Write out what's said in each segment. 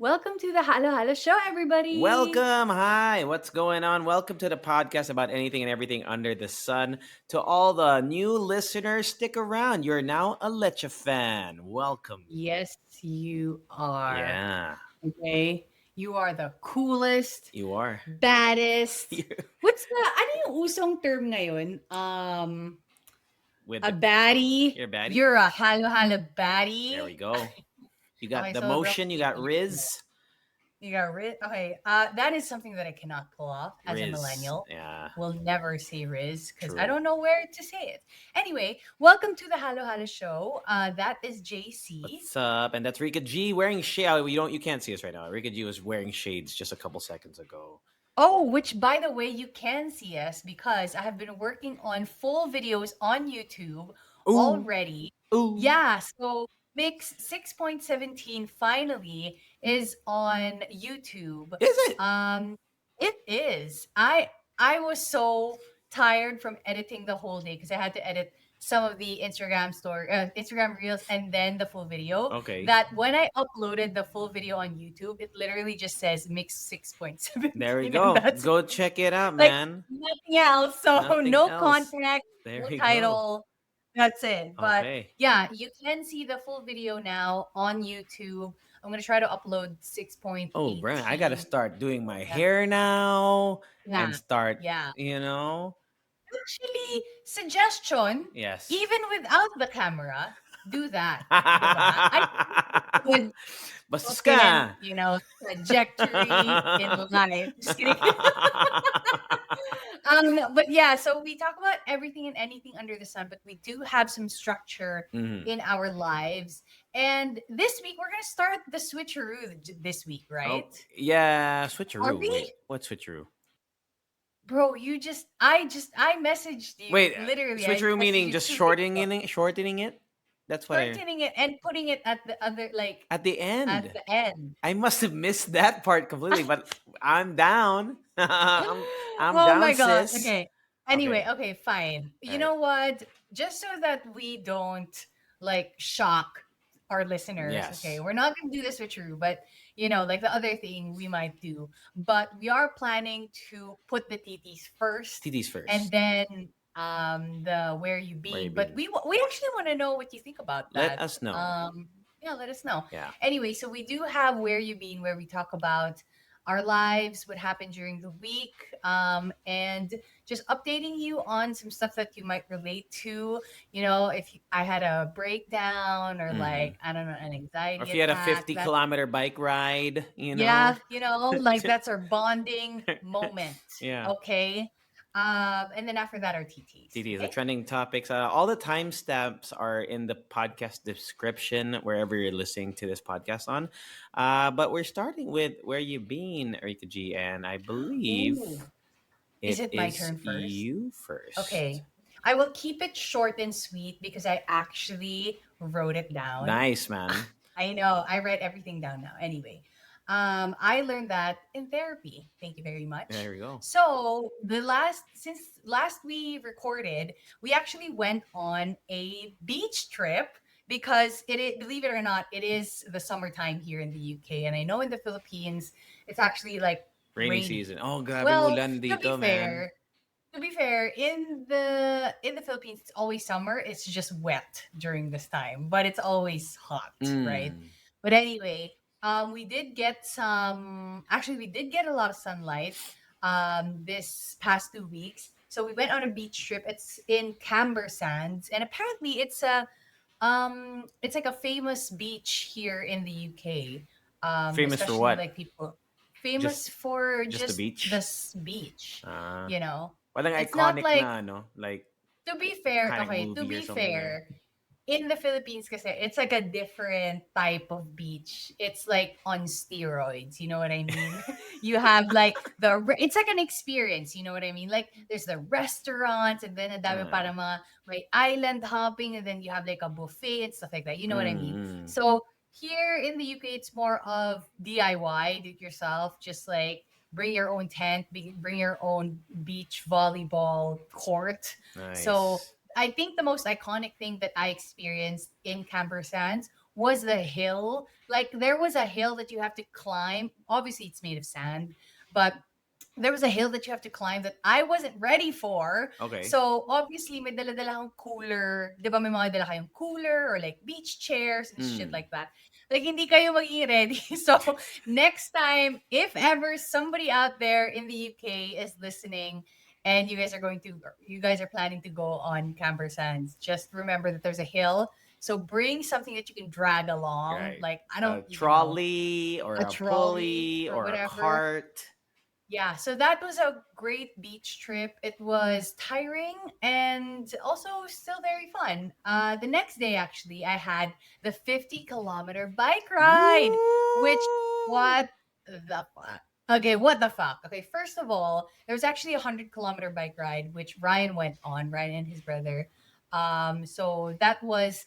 Welcome to the Halo everybody. Welcome. Hi. What's going on? Welcome to the podcast about anything and everything under the sun. To all the new listeners, stick around. You're now a Leche fan. Welcome. Yes, you are. Yeah, Okay? You are the coolest, you are. baddest. What's the, ano yung usong term ngayon? With A the baddie. your baddie. You're a halo There baddie. we go. You got Okay, the so bro, motion. You got Riz. you got Riz. Okay, that is something that I cannot pull off as a Riz. millennial. Yeah. Will never say Riz because I True. don't know where to say it. Anyway, welcome to the Halo Show. That is JC. What's up? And that's Rica G wearing shade. You can't see us right now. Rica G was wearing shades just a couple seconds ago. Oh, which by the way, you can see us because I have been working on full videos on YouTube Ooh. already. Ooh. Yeah, so Mix 6.17 finally is on YouTube. Is it? It is. I was so tired from editing the whole day because I had to edit some of the Instagram reels and then the full video. Okay. That when I uploaded the full video on YouTube, it literally just says Mix 6.17. There we And go. that's Go check it out, like man. nothing else. So Nothing no else. contact, There no we go. title. That's it. But Okay. yeah, you can see the full video now on YouTube. I'm gonna try to upload 6.18. Oh, Brian, I gotta start doing my Yeah. hair now Yeah. and start, Yeah. you know. Actually, suggestion, Yes. even without the camera, do that. Diba? I would Bastos put in, ka. trajectory in life. Just kidding. But yeah, so we talk about everything and anything under the sun, but we do have some structure Mhm. in our lives. And this week we're gonna start the switcheroo this week, Oh, right? yeah, Are switcheroo. we? Wait, what switcheroo? Bro, I messaged you. Wait, Literally, I switcheroo messaged meaning you just 2 weeks ago. shortening it? That's what I Shortening it and putting it at the other, like at the at end. the end. I must have missed that part completely, but I'm down. I'm Oh down, my god. sis. Okay. Anyway, Okay. okay, fine. All You right. know what? Just so that we don't like shock our listeners, okay? Yes. We're not gonna do this with you, but like the other thing we might do. But we are planning to put the TTs first TTs and first. then the where you Where you been. But been? we actually want to know what you think about Let that. us know. Yeah, let us know. Yeah. Anyway, so we do have where you been where we talk about our lives, what happened during the week, and just updating you on some stuff that you might relate to. If I had a breakdown or Mm-hmm. like, I don't know, an Or anxiety if you had a attack, 50 that, kilometer bike ride, yeah, like that's our bonding moment. yeah. Okay. And then after that, our TTs. TTs, the Okay. trending topics. All the timestamps are in the podcast description wherever you're listening to this podcast on. But we're starting with where you been, Erika G, and I believe Ooh. Is it it my is turn first? you first. Okay. I will keep it short and sweet because I actually wrote it down. Nice, man. I know. I write everything down now. Anyway, I learned that in therapy. Thank you very much. There we go. So since last we recorded, we actually went on a beach trip because believe it or not, it is the summertime here in the UK, and I know in the Philippines it's actually like Rainy rainy. season. Oh, grabing Well, ulan to be dito, man. fair, in the Philippines, it's always summer. It's just wet during this time, but it's always hot, right? Mm. But anyway, we did get some. Actually, we did get a lot of sunlight this past 2 weeks. So we went on a beach trip. It's in Camber Sands, and apparently it's like a famous beach here in the UK. Famous for Especially what? like people famous Just for just the just beach? this beach. Uh, You know, walang it's not iconic like na, no? Like, to be fair, iconic okay, to movie or be something there. fair, in the Philippines kasi it's like a different type of beach. It's like on steroids, you know what I mean? You have like it's like an experience, you know what I mean? Like there's the restaurants and then ang dami para Uh, mga may island hopping and then you have like a buffet and stuff like that. You know what I mean? mm, So here in the UK it's more of DIY, do it yourself, just like bring your own tent, bring your own beach volleyball court. So nice. I think the most iconic thing that I experienced in Camber Sands was the hill. Like there was a hill that you have to climb. Obviously, it's made of sand, but there was a hill that you have to climb that I wasn't ready for. Okay. So, obviously, may dala-dala akong cooler. Di ba may mga dala kayong cooler or like beach chairs and shit Mm. like that. Like, hindi kayo magiging ready. So, next time, if ever somebody out there in the UK is listening and you guys are planning to go on Camber Sands, just remember that there's a hill. So, bring something that you can drag along. Right. Like, I don't A even know, trolley or a a trolley pulley or or a whatever. cart. Yeah, so that was a great beach trip. It was tiring and also still very fun. The next day, actually, I had the 50-kilometer bike ride, which, Woo! what the fuck? Okay, what the fuck? Okay, first of all, there was actually a 100-kilometer bike ride, which Ryan went on, Ryan and his brother. So that was,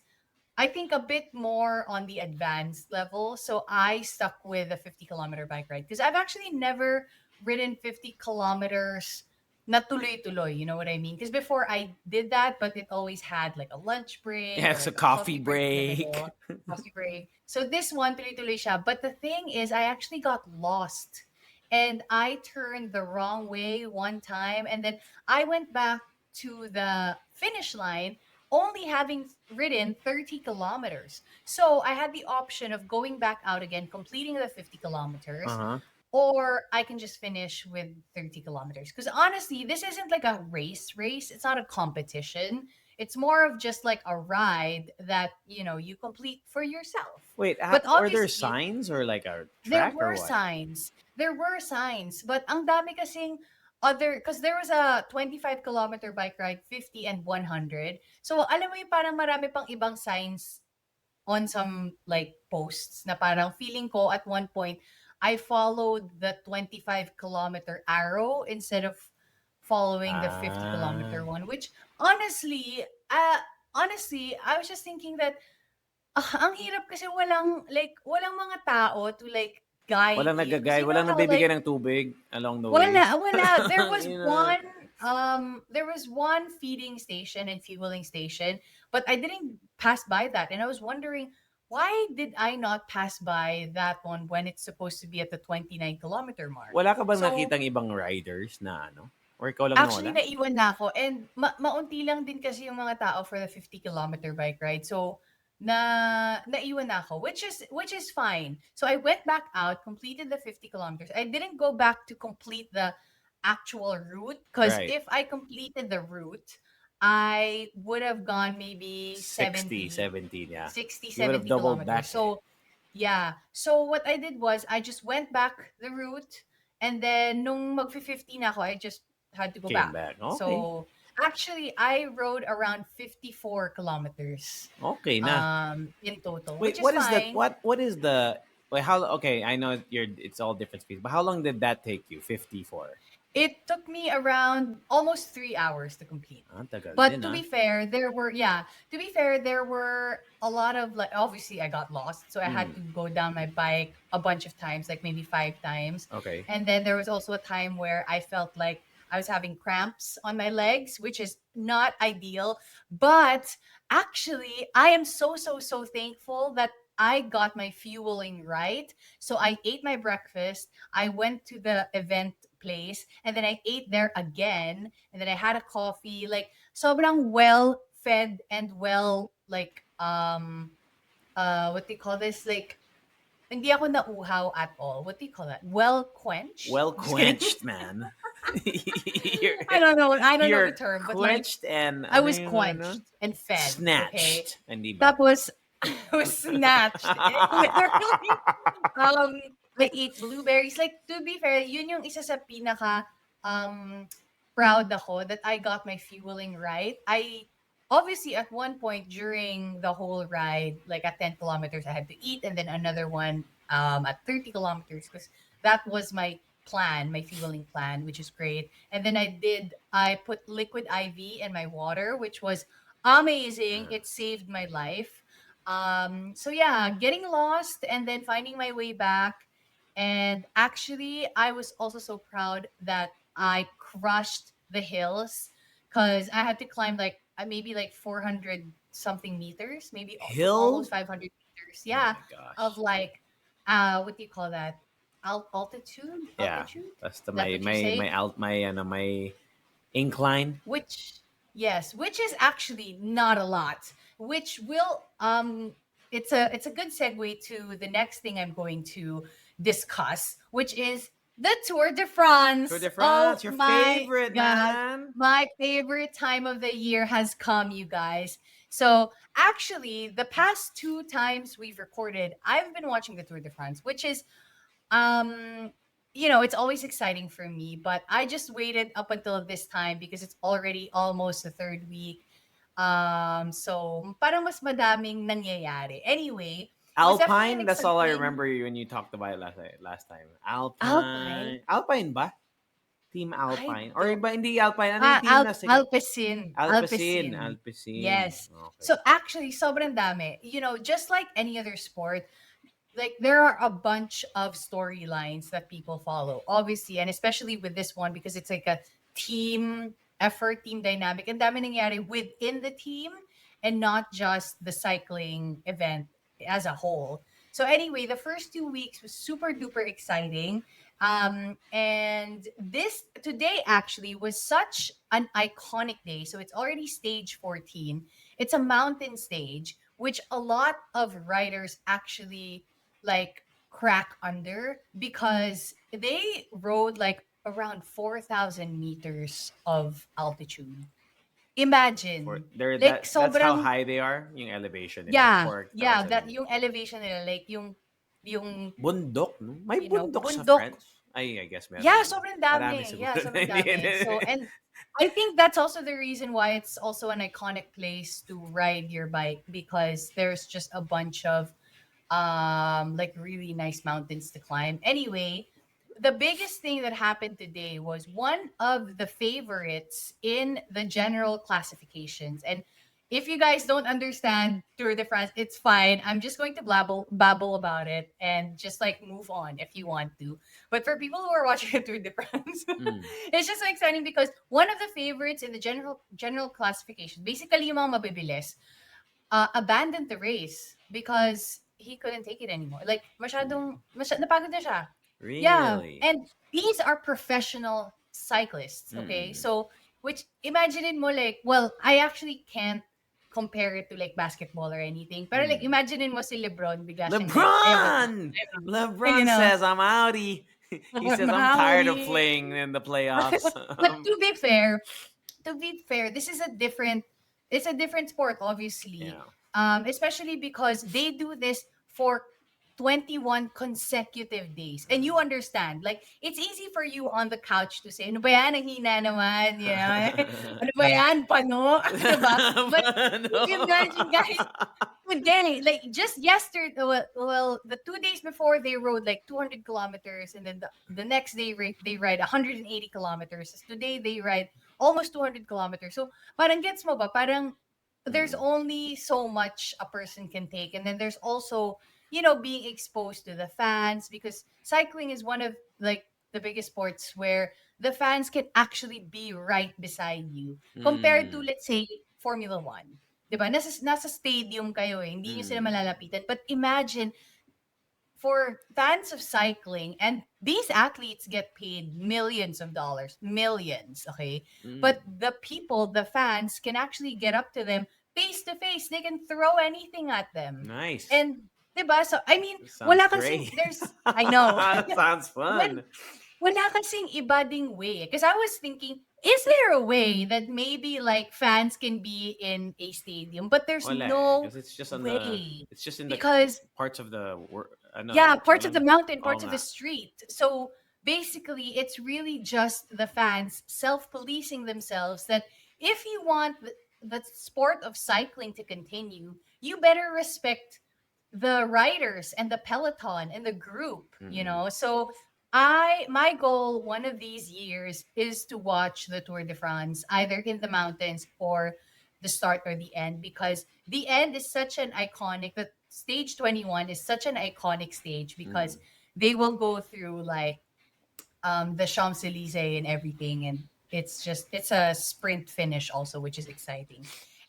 I think, a bit more on the advanced level. So I stuck with a 50-kilometer bike ride because I've actually never ridden 50 kilometers na tuloy-tuloy, you know what I mean? Because before I did that, but it always had like a lunch break Yeah, or it's a like a coffee coffee break in the break. middle, coffee break. So this one, tuloy-tuloy siya. But the thing is, I actually got lost and I turned the wrong way one time. And then I went back to the finish line only having ridden 30 kilometers. So I had the option of going back out again, completing the 50 kilometers, Uh-huh. or I can just finish with 30 kilometers. Because honestly, this isn't like a race. It's not a competition. It's more of just like a ride that, you complete for yourself. Wait, But were there obviously, signs or like a there track or were what? signs. There were signs, but ang dami kasing other, because there was a 25-kilometer bike ride, 50 and 100. So alam mo yung parang marami pang ibang signs on some like posts na parang feeling ko at one point I followed the 25-kilometer arrow instead of following the 50-kilometer Ah, one, which honestly, uh honestly, I was just thinking that ang hirap kasi walang mga tao to like guide walang you. Because nagagay, you know walang how nagbibigay like ng tubig along the way. wala. You know, There was one feeding station and fueling station, but I didn't pass by that. And I was wondering, why did I not pass by that one when it's supposed to be at the 29-kilometer mark? wala ka bang So nakitang ibang riders na ano? Or ikaw lang actually, nawala? naiwan na ako and maunti lang din kasi yung mga tao for the 50-kilometer bike ride. So, naiwan na ako, which is fine. So, I went back out, completed the 50 kilometers. I didn't go back to complete the actual route because Right. if I completed the route, I would have gone maybe 60, 17, yeah. 60, You would have 70 doubled kilometers. back eh. So, yeah. So, what I did was, I just went back the route, and then, nung mag-50 na ako, I just had to go Came back. back. Okay. So, actually, I rode around 54 kilometers Okay na. in total, Wait, which is what is that? fine. What is the wait, how okay, I know it's all different speeds, but how long did that take you? 54. It took me around almost 3 hours to complete. Ah, tagal But din to ah. be fair, there were a lot of like, obviously I got lost. So I had Hmm. to go down my bike a bunch of times, like maybe 5 times. Okay. And then there was also a time where I felt like I was having cramps on my legs, which is not ideal. But actually, I am so, so, so thankful that I got my fueling right. So I ate my breakfast. I went to the event place and then I ate there again and then I had a coffee, like sobrang well fed and well, like what do you call this, like hindi ako nauhaw at all. What do you call that? Well quenched? Well Just kidding. quenched, man. you're, I don't know the you're term, but like quenched and I ano was yung ano? quenched and fed, okay? Snatched. Hindi ba? Tapos I was snatched. Literally. Um, I ate blueberries. Like, to be fair, yun yung isa sa pinaka um proud ako that I got my fueling right. I obviously at one point during the whole ride, like at 10 kilometers, I had to eat, and then another one at 30 kilometers because that was my plan, my fueling plan, which is great. And then I put liquid IV in my water, which was amazing. It saved my life. So yeah, getting lost and then finding my way back. And actually, I was also so proud that I crushed the hills because I had to climb like maybe like 400 something meters, maybe almost Hill? 500. meters. Oh Yeah, my of gosh. like, what do you call that? Altitude, Yeah, altitude. that's the Is that what you say? my incline. Which, yes, which is actually not a lot. Which will it's a good segue to the next thing I'm going to discuss, which is the Tour de Tour France. de Oh France, your my favorite, god. man. My favorite time of the year has come, you guys. So, actually, the past two times we've recorded, I've been watching the Tour de France, which is um it's always exciting for me, but I just waited up until this time because it's already almost the third week. So parang mas madaming nangyayari. Anyway, it was definitely an Alpine, that's all I exciting remember when you talked about it last time. Alpine. Alpine ba? Team I Alpine. Or don't iba, hindi Alpine. Ano yung team na sikat? Alpecin. Alpecin. Yes. Okay. So actually, sobrang dami. Just like any other sport, like there are a bunch of storylines that people follow, obviously, and especially with this one because it's like a team effort, team dynamic, and dami nangyari within the team and not just the cycling event as a whole. So anyway, the first 2 weeks was super duper exciting. And this today actually was such an iconic day. So it's already stage 14. It's a mountain stage, which a lot of riders actually like crack under because they rode like around 4,000 meters of altitude. For Imagine. there Like that's how sobrang high they are, yung elevation nila, yeah, yeah, that 4,000. yung elevation nila like yung Bundok, no? May bundok sa bundok. France? Ay, I guess meron Yeah, naman. sobrang Marami dami. siguro Yeah, na sobrang hindi. dami. So, and I think that's also the reason why it's also an iconic place to ride your bike because there's just a bunch of like really nice mountains to climb. Anyway, the biggest thing that happened today was one of the favorites in the general classifications. And if you guys don't understand Tour de France, it's fine. I'm just going to babble about it and just like move on if you want to. But for people who are watching the Tour de France, Mm. it's just so exciting because one of the favorites in the general classification, basically yung mga mabibilis, abandoned the race because he couldn't take it anymore. Like, napagod na siya. Yeah. Really? And these are professional cyclists, okay? Mm. So, which, imagine mo like, well, I actually can't compare it to like basketball or anything. Pero like, Mm. imagine mo si LeBron, bigla siyang like, ayoko na. LeBron! You LeBron know, says, I'm outie. He says, I'm tired of Maui. playing in the playoffs. But to be fair, this is a different it's a different sport, obviously. Yeah. Especially because they do this for 21 consecutive days. And you Mm. understand, like, it's easy for you on the couch to say, ano ba yan, ang hina naman, ano ba yan, pano, diba? But No. imagine, guys, today, like just yesterday, well, the 2 days before they rode like 200 kilometers, and then the next day they ride 180 kilometers. Today they ride almost 200 kilometers. So parang gets mo ba? Parang there's Mm. only so much a person can take, and then there's also being exposed to the fans because cycling is one of like the biggest sports where the fans can actually be right beside you compared to, Mm. let's say, Formula One. 'Di ba? Nasa stadium kayo eh, hindi niyo sila Mm. malalapitan. But imagine for fans of cycling, and these athletes get paid millions of dollars, millions, okay? Mm. But the people, the fans can actually get up to them face to face. They can throw anything at them. Nice. And 'di ba? So I mean, Sounds wala kasing great. there's I know. Sounds But fun. wala kasing iba ding way. Because I was thinking, is there a way that maybe like fans can be in a stadium, but there's Wala no because way it's just in the because parts of the ano, yeah, parts of the walang mountain, oo parts of the nga. street. So basically, it's really just the fans self-policing themselves that if you want the sport of cycling to continue, you better respect the riders and the peloton and the group, Mm. So my goal one of these years is to watch the Tour de France either in the mountains or the start or the end because the end is such an iconic that stage 21 is such an iconic stage Mm. because they will go through like the Champs-Elysees and everything, and it's a sprint finish also, which is exciting.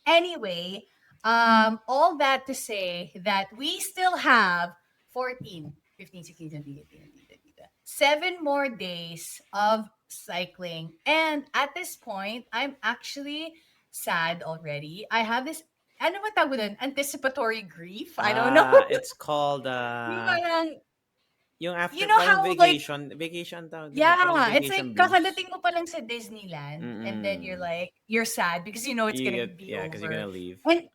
Anyway, All that to say that we still have 14, 15, 16, 17, 18, 19, 20, 7 more days of cycling. And at this point, I'm actually sad already. I have this, ano ba tawag doon? Anticipatory grief? I don't know. It's called Yung parang, yung you after know parang how like, vacation tawag dun, eh, parang yeah, it's vacation like blues. kakadating mo pa lang sa Disneyland and then you're Mm. like, you're sad because you know it's You gonna get be yeah, because you're over. gonna leave. And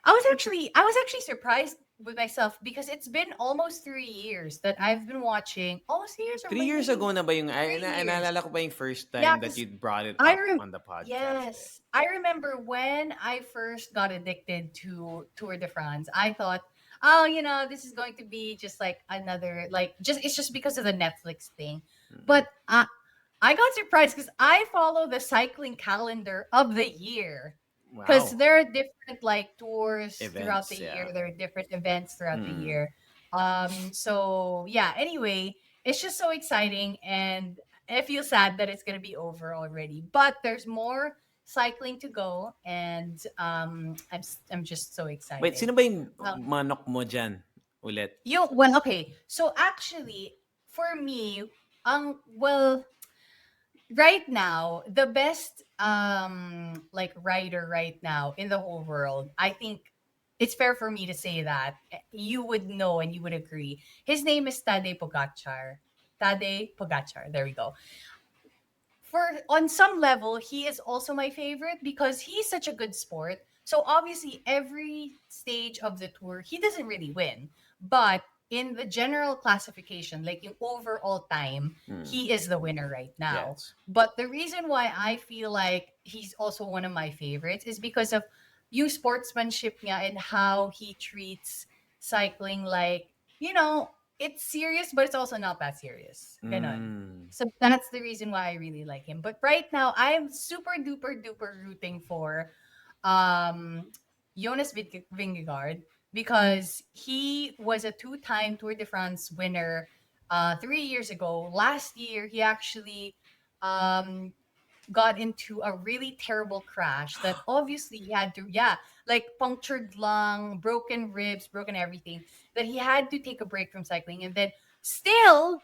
I was actually surprised with myself because it's been almost 3 years that I've been watching. Almost 3 years or 3 years maybe ago na ba yung ay 3 years. naalala ko pa yung first Yeah, time that because you brought it I up rem on the podcast, eh. yes, I remember when I first got addicted to Tour de France. I thought, oh, this is going to be just like another like just it's just because of the Netflix thing. Mm. But I got surprised because I follow the cycling calendar of the year. Because Wow. there are different like tours throughout the Events, year, yeah. there are different events throughout the Mm. year. So yeah, anyway, it's just so exciting and I feel sad that it's gonna be over already. But there's more cycling to go and I'm just so Wait, excited. sino ba yung Um manok mo diyan ulit? okay. So actually, for me, well, right now, the best like writer right now in the whole world, I think it's fair for me to say that you would know and you would agree. His name is Tadej Pogacar. Tadej Pogacar. There we go. For on some level, he is also my favorite because he's such a good sport. So obviously, every stage of the tour, he doesn't really win, but in the general classification, like in overall time, Mm. he is the winner right now. Yes. But the reason why I feel like he's also one of my favorites is because of you sportsmanship niya and how he treats cycling like, it's serious, but it's also not that serious. Ganon. Mm. So that's the reason why I really like him. But right now, I'm super duper duper rooting for um Jonas Vingegaard because he was a two-time Tour de France winner 3 years ago. Last year, he actually um got into a really terrible crash that obviously he had to, yeah, like punctured lung, broken ribs, broken everything, that he had to take a break from cycling. And then still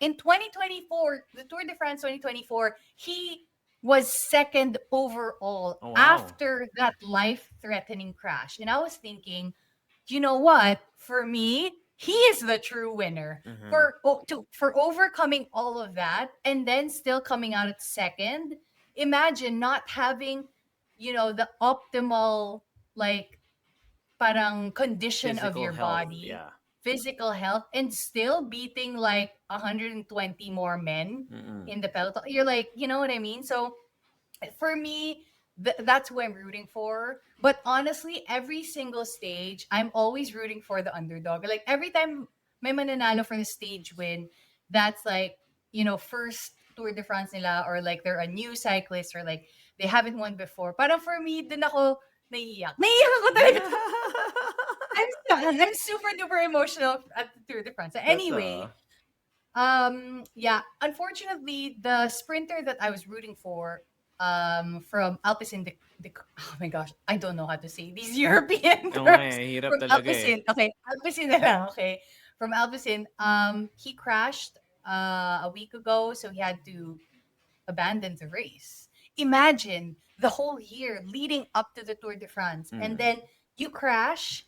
in 2024, the Tour de France 2024, he was second overall Oh wow. after that life-threatening crash. And I was thinking, you know what? For me, he is the true winner Mhm. for overcoming all of that and then still coming out at second. Imagine not having, the optimal like parang condition of Physical your health, body, yeah. physical health, and still beating like 120 more men Mm. in the peloton. You're like, you know what I mean? So for me, that's who I'm rooting for. But honestly, every single stage, I'm always rooting for the underdog. Like every time may mananalo for the stage win, that's like, first Tour de France nila or like they're a new cyclist or like they haven't won before. Parang for me, dun ako naiiyak. Naiiyak ako talaga. I'm super duper emotional at the Tour de France. That's Anyway, yeah, unfortunately, the sprinter that I was rooting for, from Alpecin oh my gosh, I don't know how to say these European Oo nga terms. eh, hirap From talaga eh. Alpecin, okay, Alpecin na lang, okay. From Alpecin, he crashed a week ago, so he had to abandon the race. Imagine the whole year leading up to the Tour de France, and Mm. then you crash.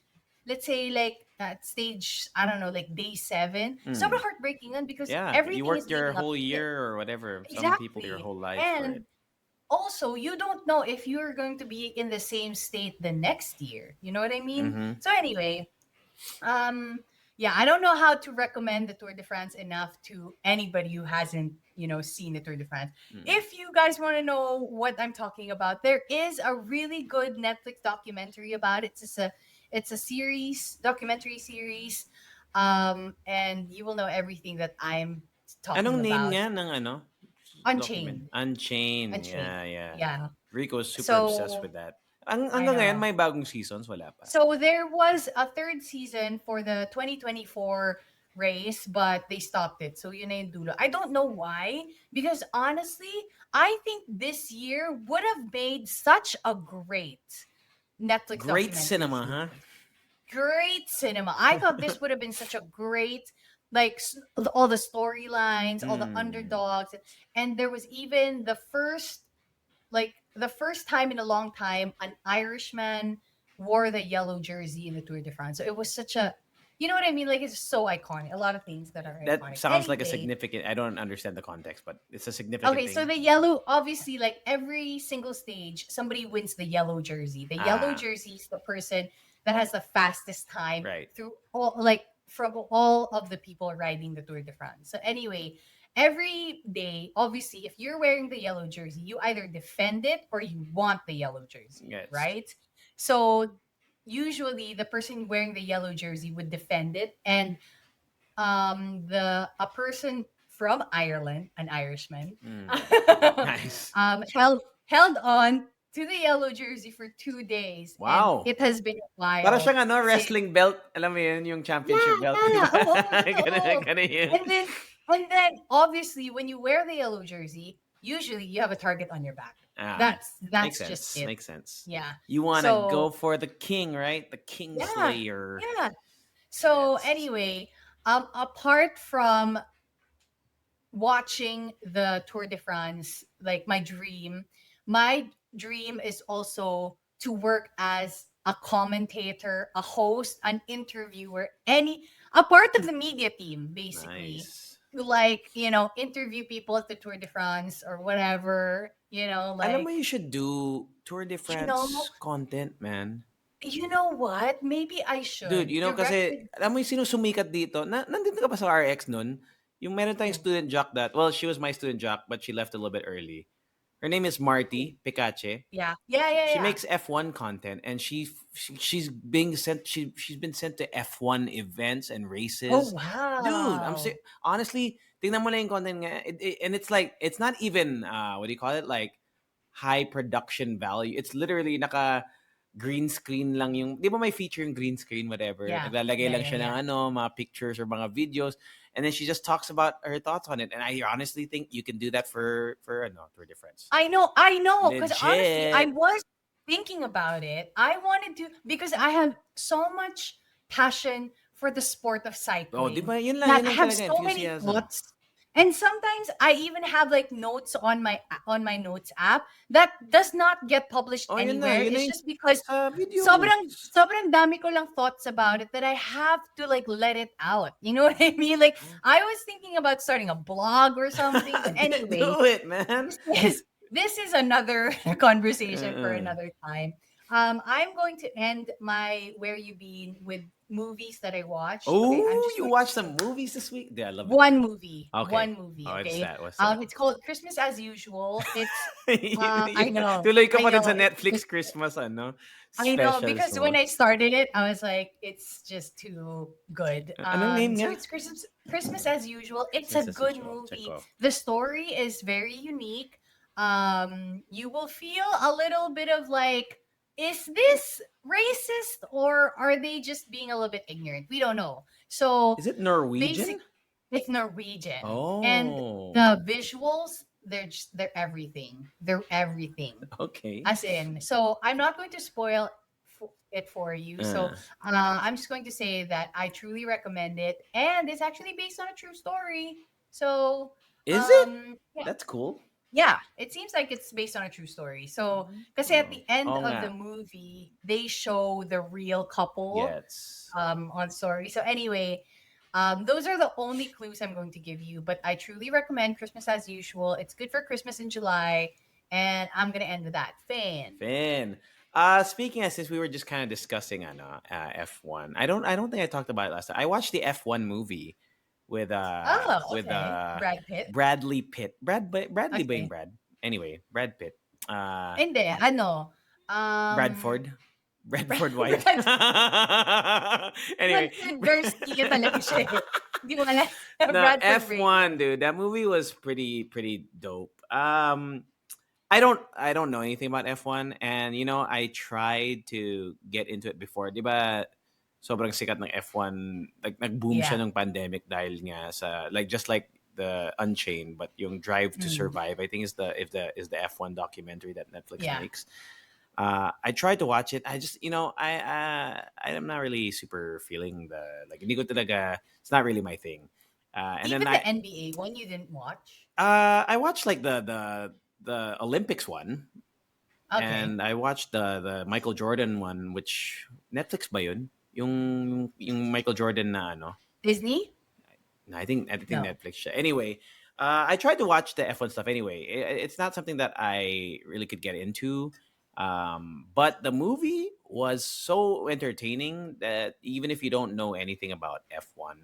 Let's say like at stage, I don't know, like day seven. Mm. Sobrang heartbreaking on because Yeah, you everything is worked your leading up whole to it. year or whatever, some people your Exactly. whole life for it. And also, you don't know if you're going to be in the same state the next year. You know what I mean? Mhm. So anyway, um, yeah, I don't know how to recommend the Tour de France enough to anybody who hasn't, seen the Tour de France. Mm. If you guys want to know what I'm talking about, there is a really good Netflix documentary about it. It's a series, documentary series, and you will know everything that I'm Anong talking name about. niya ng ano, document? Unchained, Unchained, Unchained. yeah, yeah. Yeah. Rico's super obsessed So with that. Ang I hanggang ngayon know. may bagong seasons, wala pa? So there was a third season for the 2024 race, but they stopped it. So yun na yung dulo. I don't know why, because honestly, I think this year would have made such a great Netflix Great documentary cinema, huh? series. Great cinema. I thought this would have been such a great, like, all the storylines, all the Mm. underdogs, and there was even the first time in a long time an Irishman wore the yellow jersey in the Tour de France. So it was such a, you know what I mean? Like, it's so iconic. A lot of things that are That iconic. sounds like a Anyway, significant. I don't understand the context, but it's a significant okay, so thing. the yellow, obviously, like every single stage, somebody wins the yellow jersey. The yellow Ah, jersey is the person that has the fastest time right. through all, like, from all of the people riding the Tour de France. So anyway, every day, obviously, if you're wearing the yellow jersey, you either defend it or you want the yellow jersey, Yes. right? So usually the person wearing the yellow jersey would defend it, and the a person from Ireland, an Irishman, Mm. Nice. held on to the yellow jersey for 2 days, and Wow. it has been a Para while siyang ano, since. wrestling belt. Alam mo yun, yung championship Yeah, belt, di yeah, ba? oo, totoo. Ganun yun. And then obviously when you wear the yellow jersey, usually you have a target on your back. Ah, makes That's just sense. it. Makes sense. Yeah. You want to So go for the king, right? The king yeah, slayer. yeah. So Yes. anyway, apart from watching the Tour de France, like my dream is also to work as a commentator, a host, an interviewer, a part of the media team, basically. Nice. To, like, interview people at the Tour de France or whatever, Alam mo, like, you should do Tour de you know, France content, man. you know what? Maybe I Dude, should you know, kasi, directed. alam mo yung sino sumikat dito? Nandito ka pa sa RX nun? Yung meron tayong Oh, student jock that, well, she was my student jock, but she left a little bit early. Her name is cool. Marty Picache. Yeah, yeah, yeah, She yeah. makes F1 content, and she's being sent she's been sent to F1 events and Oh races. Dude, wow. honestly, tingnan mo na yung content nga, and it's like it's not even what do you call it, like high production value. It's literally naka green screen lang yung, di ba may feature yung green screen, whatever. Yeah, Naglalagay yeah, lang yeah, siya ng yeah. ano, mga pictures or mga videos. And then she just talks about her thoughts on it. And I honestly think you can do that for ano, Tour de France. I know, because honestly, I Legit. was thinking about it. I wanted to, because I have so much passion for the sport of Oh, di cycling ba? that Yun I lang have talaga, so many enthusiasm. thoughts. And sometimes I even have like notes on my notes app that does not get published Oh, anywhere. yun na It's yung just because sa videos. sobrang dami ko lang thoughts about it that I have to like let it out. You know what I mean? Like, I was thinking about starting a blog or something, but anyway, Do it, man. this is this is another conversation for Uh-uh. another time. I'm going to end my where you been with movies that I watched. Okay, I'm Oh, just you going watched some movies this week? Yeah, I love it. Okay. one movie. Oh, it's Okay, that. What's that? it's called Christmas as Usual. It's Yeah. Tuloy ka I pa din know, sa Netflix Christmas, ano? I know, Specials because when mo. I started it, I was like, it's just too good. Anong name So nga? it's Christmas as Usual. It's a Christmas as good usual. Check movie. ko. The story is very unique. You will feel a little bit of like, is this racist or are they just being a little bit ignorant? We don't know. So Is it basic, Norwegian? it's Norwegian, and Oh. the visuals, they're everything. They're everything. Okay. As in, so I'm not going to spoil it for you. So Uh, I'm just going to say that I truly recommend it, and it's actually based on a true story. So is it? yeah, That's cool. yeah, it seems like it's based on a true story. So because at Oh. the end Oo of nga. the movie, they show the real couple Gets. on story. So anyway, those are the only clues I'm going to give you, but I truly recommend Christmas as Usual. It's good for Christmas in July, and I'm gonna end with that. Fan. Finn. Speaking of, since we were just kind of discussing F1. I don't think I talked about it last time. I watched the F1 movie with Oh, okay. Brad Pitt. Bradley Pitt. Bradley ba yung Okay. Brad? Anyway, Brad Pitt. Hindi, ano, Bradford. Bradford White. Brad, Anyway, Bradford Garcia talaga siya eh. Hindi mo alam. no, Bradford Ray. F1, dude. That movie was pretty dope. I don't know anything about F1, and I tried to get into it before. 'Di ba? Sobrang sikat ng F1, like nag-boom siya Yeah. ng pandemic dahil nga sa, like, just like the Unchained, but yung Drive to Mm, Survive, I think is the F1 documentary that Netflix yeah. makes. I tried to watch it. I just, I'm not really super feeling the like. Hindi ko talaga. It's not really my thing. And then Even the NBA one you didn't watch? I watched like the Olympics one, Okay. and I watched the Michael Jordan one, which Netflix ba yun? Yung Michael Jordan na ano. Disney? No, I think No. Netflix siya. Anyway, I tried to watch the F1 stuff anyway. It's not something that I really could get into. But the movie was so entertaining that even if you don't know anything about F1,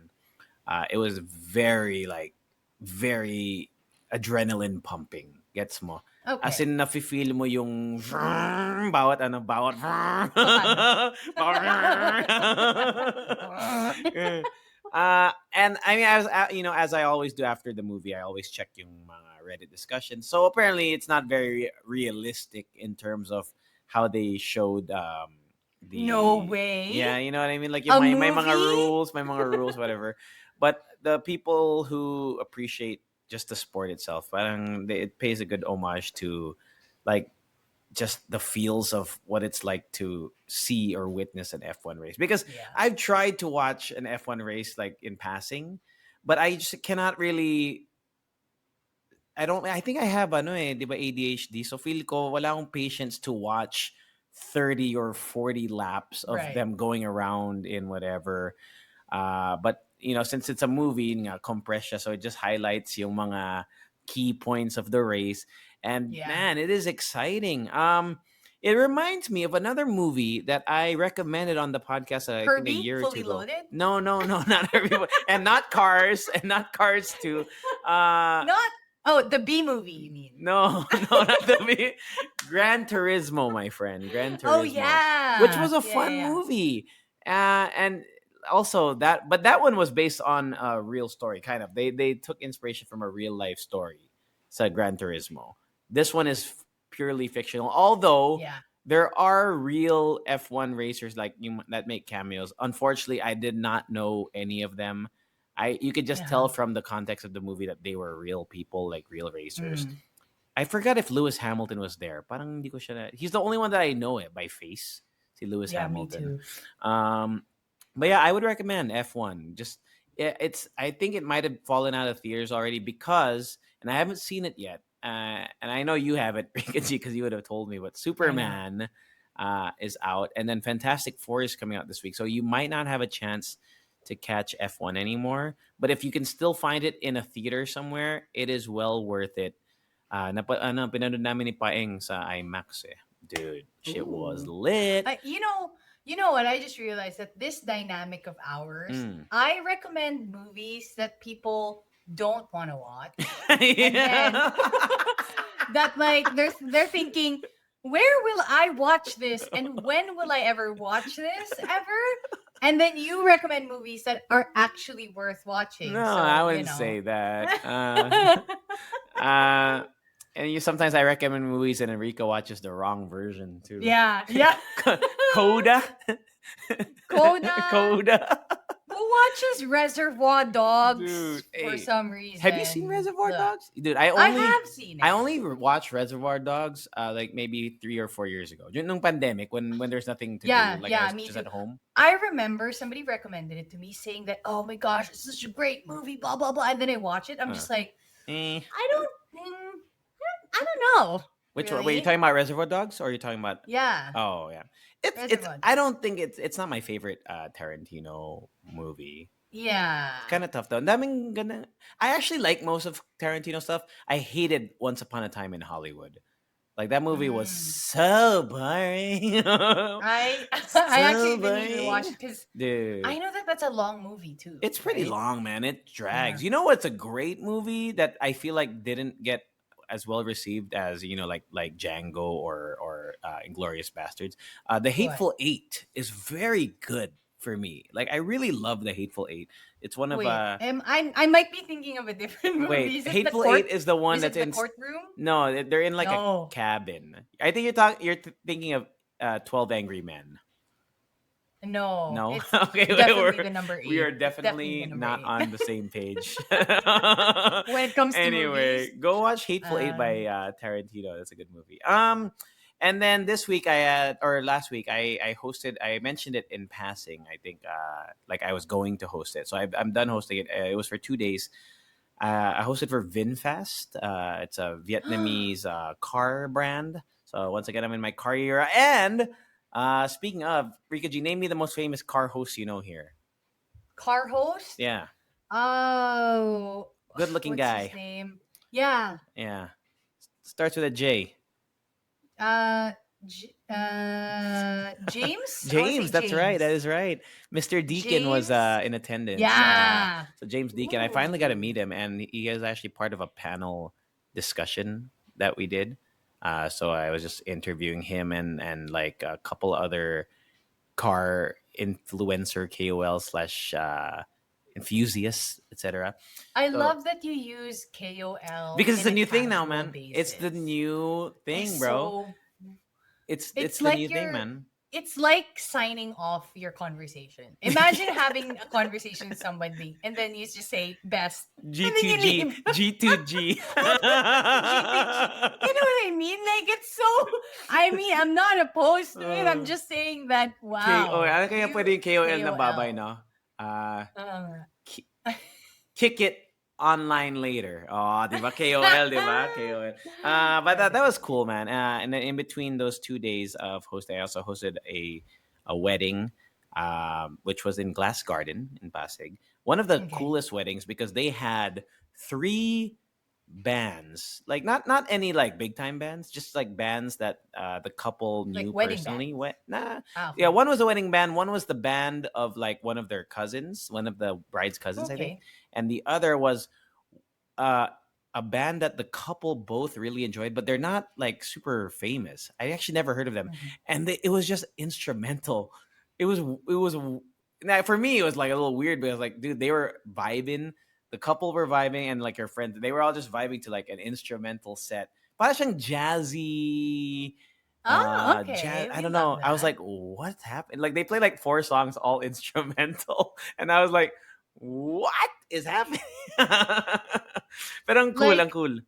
it was very like very adrenaline pumping. Gets mo? As Okay. in nafe-feel mo yung bawat ano bawat Paano? and I mean, as I always do after the movie, I always check yung mga Reddit discussions. So apparently, it's not very realistic in terms of how they showed No the way. yeah, you know what I mean. Like yung A movie? my mga rules, whatever. But the people who appreciate just the sport itself, it pays a good homage to like just the feels of what it's like to see or witness an F1 race. Because Yeah. I've tried to watch an F1 race like in passing, but I just cannot really. I think I have ano eh, 'di ba ADHD. So feel ko wala akong patience to watch 30 or 40 laps of Right. them going around in whatever. But since it's a movie, nga, compress siya, so it just highlights yung mga key points of the race. And Yeah. man, it is exciting. It reminds me of another movie that I recommended on the podcast, I think a Kirby? year or two Fully ago. loaded? No, no, no, not everybody, and not Cars, and not Cars too. Uh, Not. Oh, the B movie, you mean? no, no, not the Gran Turismo, my friend. Gran Oh, Turismo, which yeah. was a Yeah, yeah, fun yeah. movie. And also that one was based on a real story, kind of. They took inspiration from a real life story. Said Gran Turismo. This one is purely fictional, although Yeah. there are real F1 racers like you that make cameos. Unfortunately, I did not know any of them. You could just tell Uh-huh. from the context of the movie that they were real people, like real racers. Mm. I forgot if Lewis Hamilton was there. Parang hindi ko siya he's the only one that I know it by face. Si Lewis Yeah, me Hamilton. too. Um, but yeah, I would recommend F1. Just it's I think it might have fallen out of theaters already because, and I haven't seen it yet. And I know you haven't because you would have told me. But I know. Superman is out, and then Fantastic Four is coming out this week, so you might not have a chance to catch F1 anymore. But if you can still find it in a theater somewhere, it is well worth it. Pinanood namin ni Paeng sa IMAX eh. Dude, shit was Ooh. lit. You know what? I just realized that this dynamic of ours, Mm. I recommend movies that people don't want to watch, and then Yeah. that like they're thinking, where will I watch this, and when will I ever watch this ever? And then you recommend movies that are actually worth No, watching. I So wouldn't say that. Uh, and sometimes I recommend movies and Enrico watches the wrong version too. yeah, yeah. Coda. Coda. Coda. Who watches Reservoir Dogs Dude, for hey, some have you seen reason? Reservoir Ugh. Dogs? Dude, I have seen I it. only watched Reservoir Dogs like maybe 3 or 4 years ago. During nung pandemic when there's nothing to do, Yeah, like I yeah, was me just at too. home. I remember somebody recommended it to me saying that, oh my gosh, it's such a great movie, blah, blah, blah. And then I watch it. I'm Uh, just like, eh. I don't, I don't know. Which one? Were you talking Really? about Reservoir Dogs or are you talking about? Yeah, Oh yeah, it's. Reservoir I Dogs. don't think it's not my favorite Tarantino movie. Yeah. It's kind of tough though. Ang daming gana. I actually like most of Tarantino stuff. I hated Once Upon a Time in Hollywood. Like that movie was Mm. so boring. I So actually didn't even watch boring, it because I dude. know that that's a long movie too, It's pretty right? long, man. It Yeah. drags. You know what's a great movie that I feel like didn't get as well received as like Django or Inglorious Bastards. The What? Hateful Eight is very good for me. Like I really love the Hateful Eight. It's one of Wait, I might be thinking of a different movie. wait, Is it the Hateful Eight court? is the one Is that's it the in. courtroom? No, they're in like a No. cabin. I think you're thinking of 12 Angry Men. No, No, it's okay, definitely the number we are 8. It's definitely the definitely number not 8. on the same page. When it comes to movies. Anyway, go watch Hateful Eight by Um, Tarantino. That's a good movie. And then this week or last week I hosted. I mentioned it in passing. I think like I was going to host it, so I'm done hosting it. It was for 2 days. I hosted for VinFast. It's a Vietnamese car brand. So once again, I'm in my car era. And speaking of, Rika G, name me the most famous car host you know here. Car host? Yeah, Oh, good looking what's his guy. name? Yeah. Yeah, starts with a J. Uh, James? I want to say James, that's right. That James. is right. Mr. Deakin was James? in attendance. Yeah. So James Deakin, I finally got to Ooh. meet him, and he is actually part of a panel discussion that we did. So I was just interviewing him and like a couple other car influencer KOL slash enthusiasts, etc. I So love that you use KOL because it's in a a new thing now, casual man. It's the basis. new It's thing, bro. so It's it's the like new thing, man. it's like signing off your conversation. Imagine having a conversation with somebody and then you just say best and then you G2G, leave. G2G. GTG. You know what I mean? Like it's so I mean, I'm not opposed to it. I'm Uh, just saying that KOL. wow, Ano kaya you pwede yung KOL na babay, KOL. no? Uh, Uh, ki- kick it online later. Oh, di ba? KOL, di ba? KOL. But that that is was funny. cool, man. And then in between those 2 days of hosting, I also hosted a wedding, which was in Glass Garden in Pasig. One of the Okay. coolest weddings because they had three bands, like not any like big time bands, just like bands that the couple Like knew wedding personally. bands. Yeah, Okay. one was a wedding band, one was the band of like one of their cousins, one of the bride's cousins, I think, Okay. and the other was uh a band that the couple both really enjoyed, but they're not like super famous. I actually never heard of them, Mhm. and it was just instrumental. It was now for me it was like a little weird because like dude, they were vibing. The couple were vibing, and like her friends, they were all just vibing to like an instrumental set. Parang siyang jazzy, Ah, jazz. okay. I We don't love know. I was that. like, what's happening? Like they played like four songs, all instrumental, and I was like, what is happening? Pero ang Like cool.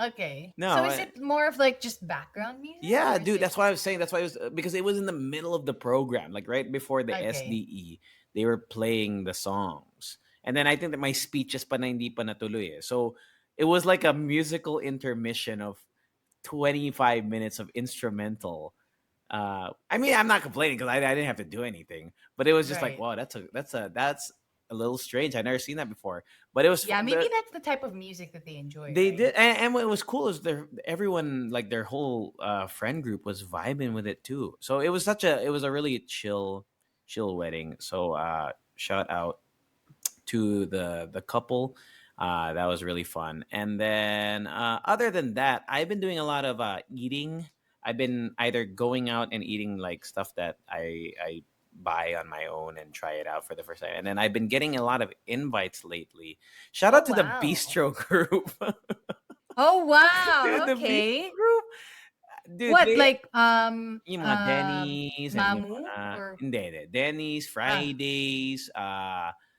okay. So No, is it more of like just background music or yeah, is dude. it That's why I was saying. That's why it was because it was in the middle of the program, like right before the okay? SDE. They were playing the songs, and then I think that my speeches pa na hindi pa natuloy. So it was like a musical intermission of 25 minutes of instrumental. I mean, I'm not complaining because I didn't have to do anything, but it was just like, Right. wow, that's a little strange. I've never seen that before, but it was Yeah, maybe that's the type of music that they enjoy, they right? did, and what was cool is their everyone like their whole friend group was vibing with it too. So it was a really chill wedding. So shout out to the couple. That was really fun. And then other than that, I've been doing a lot of eating. I've been either going out and eating like stuff that I buy on my own and try it out for the first time. And then I've been getting a lot of invites lately. Shout out Oh to the wow. Bistro group. Oh Dude, wow. the Bistro Okay. group. Dude, What they like yung mga Denny's and yung Mamu mga or hindi, Denny's, ah Fridays,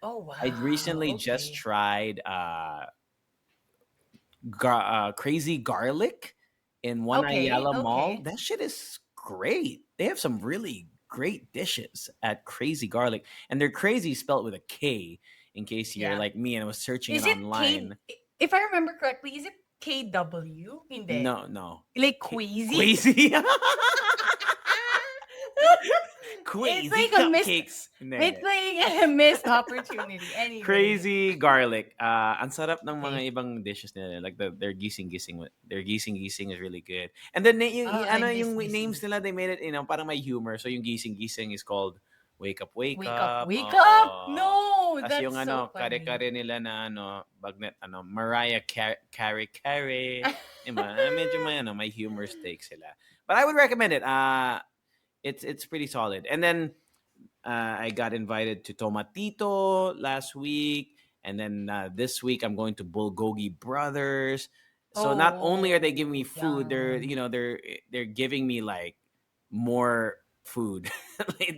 oh I wow. recently just Okay. tried crazy garlic in One Okay. Ayala Mall. Okay. That shit is great. They have some really great dishes at Crazy Garlic, and they're crazy spelled with a K. In case you're Yeah. like me and was searching it Is it K online. if I remember correctly, is it KW? Hindi. No, no, Like queasy? Queasy, It's Queasy like a missed cupcakes. Hindi, it's hindi. like a missed opportunity. Anyway. Crazy garlic. Ang sarap ng mga Okay. ibang dishes nila. Like their gising-gising. Their gising-gising is really good. And then Oh, I ano miss yung names gising. nila, they made it, parang may humor. So yung gising-gising is called Wake Up, Wake Wake up. Up. Wake up. Oo. No, Tapos yung that's so funny. kare-kare nila na bagnet, Mariah Carey. Diba? Medyo may humor stake sila. But I would recommend it. It's pretty solid. And then I got invited to Tomatito last week, and then this week I'm going to Bulgogi Brothers. So not only are they giving me Oh, food, yum. they're giving me like more food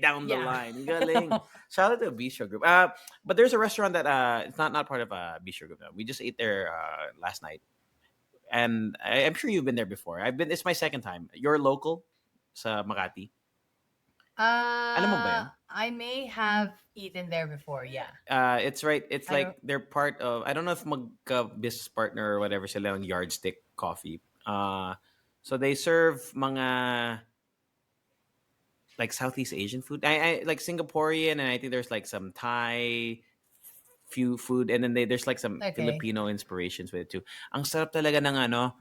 down the Yeah. line. Galing. Shout out to Bistro Group. But there's a restaurant that it's not part of a Bistro Group. No. We just ate there last night. and I'm sure you've been there before. I've been. It's my second time. You're local sa Makati. Alam mo ba yun? I may have eaten there before. Yeah. It's right. It's I don't. like they're part of. I don't know if business partner or whatever sila ng Yardstick Coffee. So they serve mga like Southeast Asian food. I like Singaporean, and I think there's like some Thai few food, and then there's like some Okay. Filipino inspirations with it too. Ang sarap talaga ng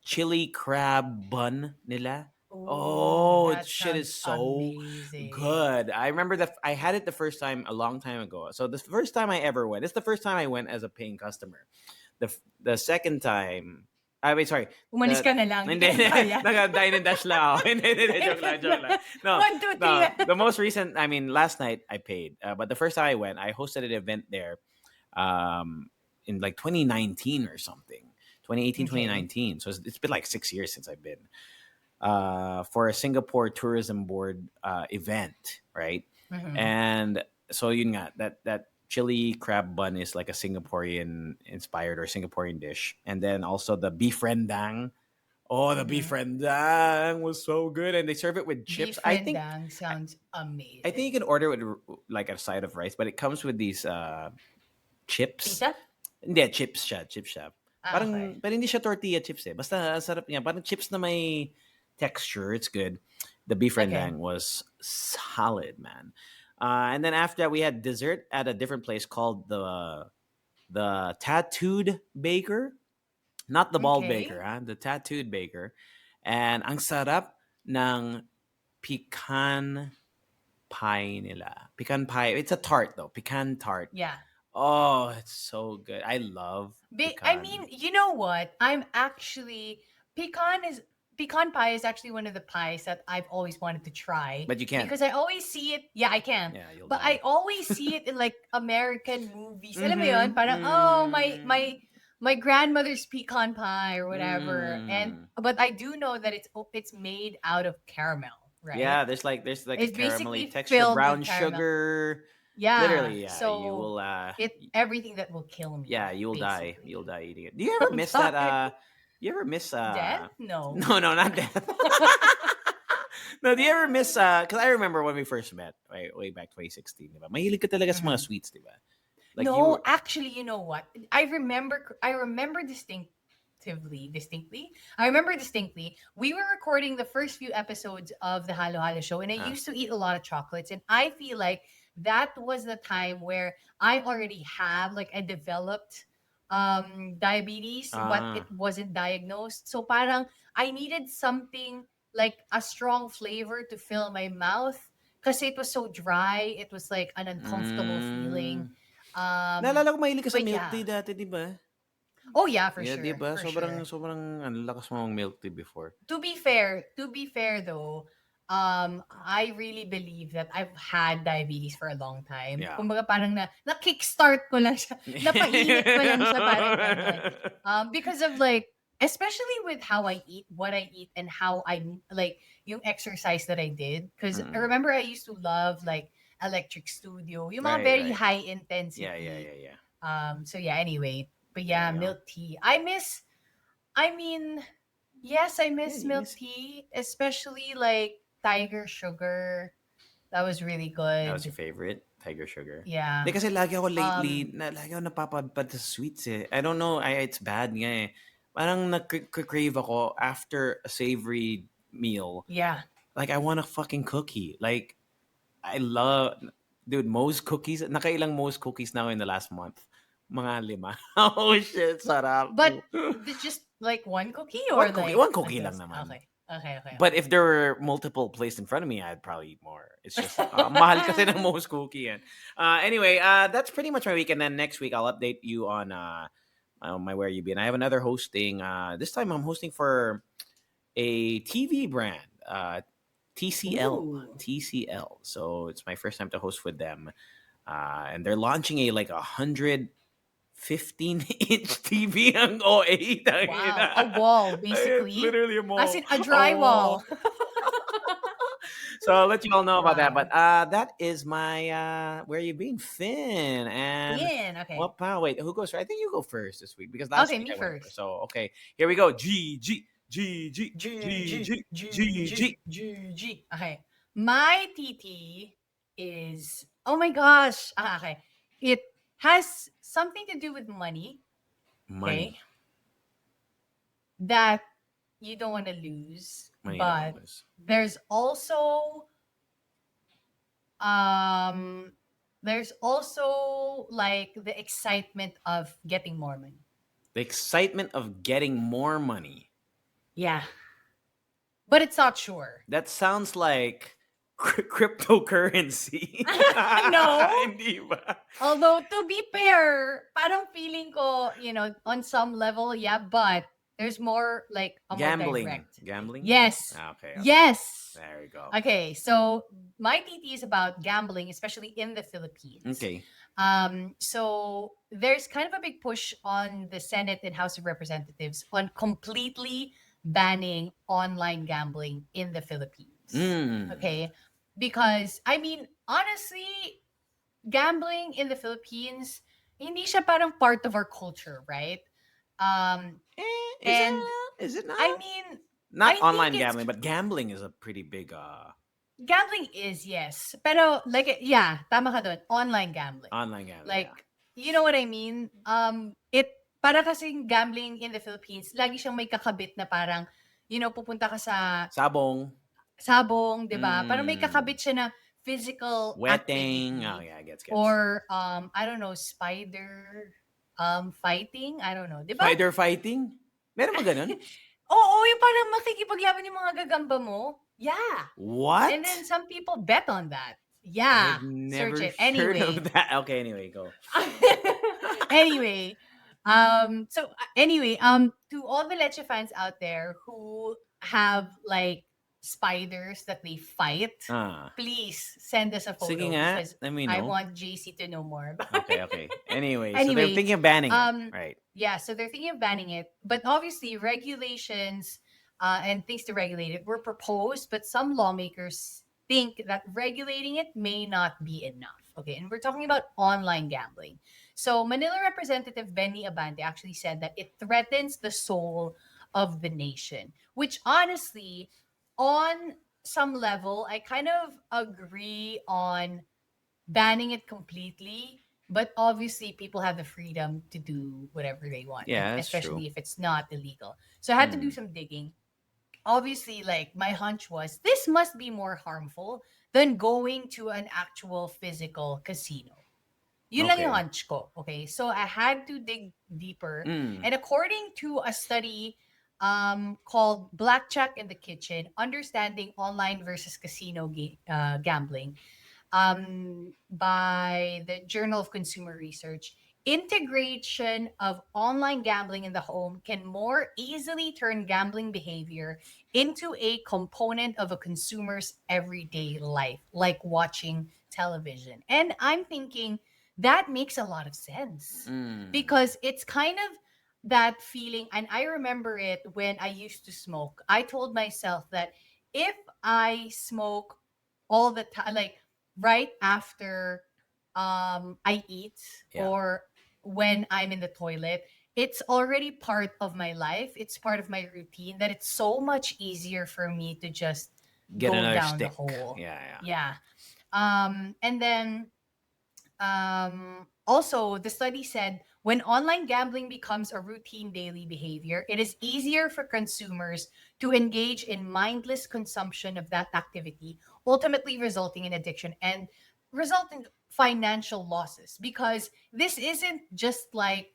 chili crab bun nila. Oh, Oh, that shit is sounds so amazing. good. I remember that I had it the first time a long time ago. So the first time I ever went, it's the first time I went as a paying customer. The second time, I wait, sorry. Umalis The ka na lang, di hindi, ka nagbayad. nag-dine and dash lang ako. Hindi, joke lang, joke lang. No, One, two, three. no. The most recent, I mean, last night I paid. But the first time I went, I hosted an event there in like 2019 or something. 2018, Okay. 2019. So it's been like 6 years since I've been for a Singapore Tourism Board event, right? Mm-hmm. And so yun nga, that chili crab bun is like a Singaporean inspired or Singaporean dish. And then also the beef rendang. Oh, the beef Mm-hmm. rendang was so good, and they serve it with chips. Beef rendang sounds I think you amazing. can order it with like a side of rice, but it comes with these chips. Pizza? Hindi, chips siya, chips siya. Ah, Parang, okay. pero hindi siya tortilla chips eh. Basta, ang sarap niya. Parang chips na may texture. It's good. The beef Okay. rendang was solid, man. And then after that, we had dessert at a different place called the Tattooed Baker. Not the Bald Baker, Okay. ha? The Tattooed Baker. And ang sarap ng pecan pie nila. Pecan pie. It's a tart though. Pecan tart. Yeah. Oh, it's so good. I love I pecan. mean, you know what? I'm actually pecan is pecan pie is actually one of the pies that I've always wanted to try But you can't. because I always see it. Yeah, I can. Yeah, you'll But I die. always see it in like American movies. Alam mo yun? Mm-hmm. Parang, oh, Mm. my grandmother's pecan pie or whatever. And Mm. but I do know that it's made out of caramel, right? Yeah, there's like a It's caramelly basically texture, filled brown with caramel. sugar. Yeah. Literally, yeah. You So will everything that will kill me, yeah, you'll die. basically. You'll die eating it. Do you ever I'm miss that sorry. you ever miss Death? No. no, no, not death. No, do you ever miss cuz I remember when we first met, way back 2016, di ba? Mahilig ka talaga sa mga Mhm. sweets, di ba? Like you No, were actually, you know what? I remember distinctly. I remember distinctly. We were recording the first few episodes of the Halo Halo show, and I uh, used to eat a lot of chocolates, and I feel like that was the time where I already have like I developed diabetes, but it ah wasn't diagnosed. So parang I needed something like a strong flavor to fill my mouth because it was so dry. It was like an uncomfortable feeling. mm, Um, naalala ko mahilig ka sa but milk yeah. tea dati, di ba? Oh yeah, for Yeah, 'di sure, ba? for Sobrang sure. sobrang ang lakas mo ng milk tea before. To be fair though, I really believe that I've had diabetes for a long time. Yeah. Kumbaga parang na kickstart ko lang siya, napainit ko lang siya parang ganun. Because of like especially with how I eat, what I eat and how I like yung exercise that I did because I Mm. remember I used to love like electric studio, yung mga Right, very right. high Yeah, yeah, intensity. yeah, yeah. So yeah, anyway, but There yeah, you go. milk tea. I mean, yes, I Yeah, miss you milk miss tea, especially like Tiger Sugar. That was really that was your good. favorite, Tiger Sugar. Yeah. Hindi kasi lagi ako Um, lately, lagi ako napapadpad sa sweets eh. I don't know, it's bad nga eh. Parang nag-crave ako after a savory meal. yeah. Like, I want a fucking cookie. Like, I love, dude, Moe's cookies. Nakailang Moe's cookies now in the last month. Mga lima. Oh shit, sarap. But just like one cookie or One cookie, like one a cookie lang dozen? naman. Okay. Okay, okay, But okay. if there were multiple placed in front of me, I'd probably eat more. It's just mahal kasi ng Moe's cookie yan. Anyway, that's pretty much my week. And then next week, I'll update you on my Where You Been. I have another hosting. This time, I'm hosting for a TV brand, TCL. Ooh. TCL. So it's my first time to host with them. And they're launching a like 115-inch TV ang OA. Wow. A wall, It's basically. literally a As mall. in a A wall. drywall. So I'll let you all know about that. But Wow. that is my where you been, Finn. And Finn. Okay. what wow, wait, who goes first? I think you go first this week because last Okay, week me I went first. first. So okay, here we go. G G G G G G G G G G G G. G G. Okay. My TT is, oh my gosh. Okay. It has something to do with money. Okay. Money. That you don't want to lose. Money you don't want But to lose. there's also um there's also like the excitement of getting more money. The excitement of getting more money. Yeah. But it's not sure. That sounds like cryptocurrency. No. Hindi ba? Although to be fair, parang feeling ko, on some level, yeah, but there's more like a more Gambling. direct. Gambling? Yes. Ah, okay, okay. Yes. There we go. Okay, so my TT is about gambling, especially in the Philippines. Okay. So there's kind of a big push on the Senate and House of Representatives on completely banning online gambling in the Philippines. Mm. Okay, because I mean, honestly, gambling in the Philippines, hindi siya parang part of our culture, right? Um, Is it? and Is it I not? mean, Not I think online it's gambling, but gambling is a pretty big. gambling is, yes. Pero like yeah, tama ka doon. Online gambling. Online gambling. Yeah. Like, you know what I mean? It para kasing gambling in the Philippines, lagi siyang may kakabit na parang, pupunta ka sa Sabong. sabong, 'di ba? Parang may Mm. kakabit siya na physical Wetting. Oh activity yeah, gets. or I don't know, spider fighting, I don't know, 'di ba? Spider fighting? Meron ba ganun? Oo, yung parang makikipaglaban yung mga gagamba mo. Yeah. And then What? some people bet on that. I've Yeah. Search never it. heard of Anyway. that. Okay, anyway, go. Anyway. Anyway, to all the Leche fans out there who have like spiders that they fight, Ah. please send us a Sige photo nga, because let me I know. want JC to know more about Okay, it. okay. Anyway, so they're Anyway, thinking of banning it, um, right? yeah, so they're thinking of banning it, but obviously regulations and things to regulate it were proposed, but some lawmakers think that regulating it may not be enough. Okay, and we're talking about online gambling. So Manila Representative Benny Abante actually said that it threatens the soul of the nation, which honestly, on some level, I kind of agree on banning it completely, but obviously people have the freedom to do whatever they want, Yeah, that's true. especially if it's not illegal. So I had to do Mm. some digging. Obviously, like my hunch was this must be more harmful than going to an actual physical casino. Yun lang yung Okay. hunch ko. Okay. So I had to dig deeper. Mm. And according to a study called Blackjack in the Kitchen, Understanding Online versus Casino Gambling, by the Journal of Consumer Research, integration of online gambling in the home can more easily turn gambling behavior into a component of a consumer's everyday life, like watching television. And I'm thinking that makes a lot of sense Mm. because it's kind of that feeling. And I remember it when I used to smoke. I told myself that if I smoke all the time, like right after I eat Yeah. or when I'm in the toilet, it's already part of my life. It's part of my routine that it's so much easier for me to just Get go another down the stick. hole. Yeah, yeah. Yeah. And then also, the study said when online gambling becomes a routine daily behavior, it is easier for consumers to engage in mindless consumption of that activity, ultimately resulting in addiction and result in financial losses. Because this isn't just like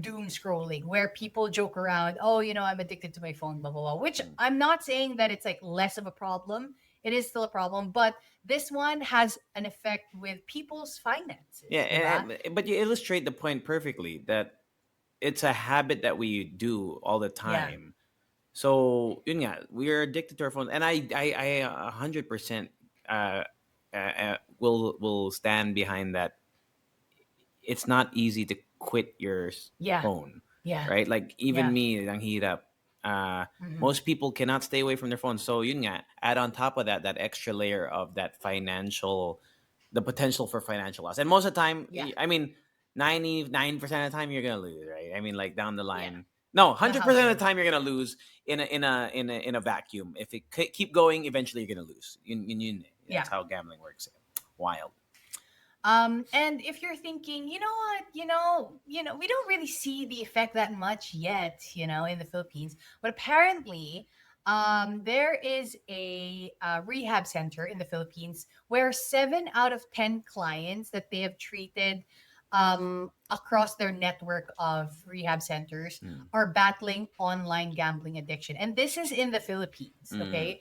doom scrolling where people joke around, oh, I'm addicted to my phone, blah, blah, blah, which Mm. I'm not saying that it's like less of a problem. It is still a problem, but this one has an effect with people's Yeah, finances, diba? but you illustrate the point perfectly that it's a habit that we do all the Yeah. time. So, yun nga, we are addicted to our phones, and I 100% will stand behind that. It's not easy to quit your Yeah. phone, Yeah. right? Like even Yeah. me, ang hirap. Uh, Mhm. most people cannot stay away from their phones. So yun nga, add on top of that that extra layer of that financial, the potential for financial loss. And most of the time, Yeah. I mean, 99% of the time you're gonna lose, right? I mean, like down the Yeah. line. No, The 100% of the household. time you're gonna lose in a vacuum. If it keep going, eventually you're gonna lose. Yeah. That's how gambling works. Wild. And if you're thinking, you know what, we don't really see the effect that much yet, in the Philippines, but apparently, there is a rehab center in the Philippines where 7 out of 10 clients that they have treated across their network of rehab centers Mm. are battling online gambling addiction, and this is in the Philippines. Mm. Okay,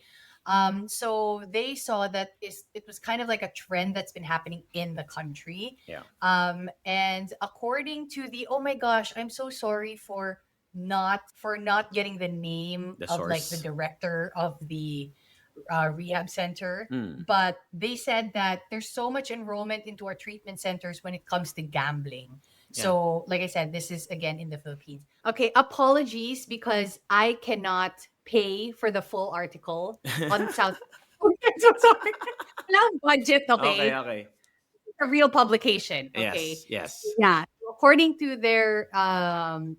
so they saw that it was kind of like a trend that's been happening in the country. Yeah. And according to the, oh my gosh, I'm so sorry for not getting the name The of like the source. director of the rehab center, Mm. but they said that there's so much enrollment into our treatment centers when it comes to gambling. Yeah. So, like I said, this is again in the Philippines. Okay, apologies because I cannot pay for the full article on South. I'm so sorry. Walang budget, Okay. okay? Okay. A real publication, okay? Yes. Yes. Yeah. According to their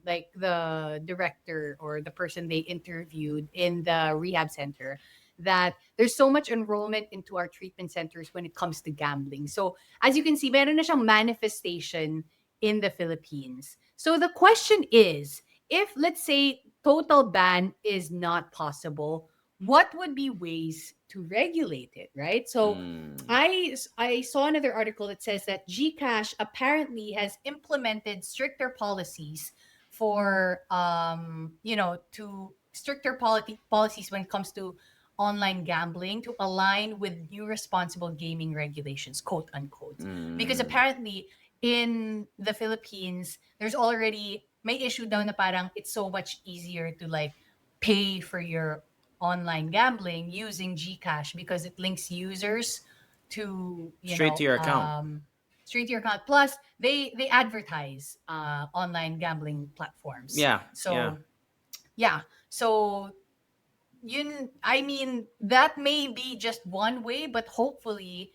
like the director or the person they interviewed in the rehab center, that there's so much enrollment into our treatment centers when it comes to gambling. So as you can see, meron na siyang manifestation in the Philippines. So the question is, if let's say total ban is not possible, what would be ways to regulate it, right? So Mm. I saw another article that says that Gcash apparently has implemented stricter policies for to stricter policies when it comes to online gambling to align with new responsible gaming regulations, quote unquote. Because Mm. apparently in the Philippines, there's already may issue down na parang it's so much easier to like pay for your online gambling using Gcash because it links users to Straight to your account. straight to your account. Plus, they advertise online gambling platforms. Yeah. Yeah. So yeah, so I mean that may be just one way, but hopefully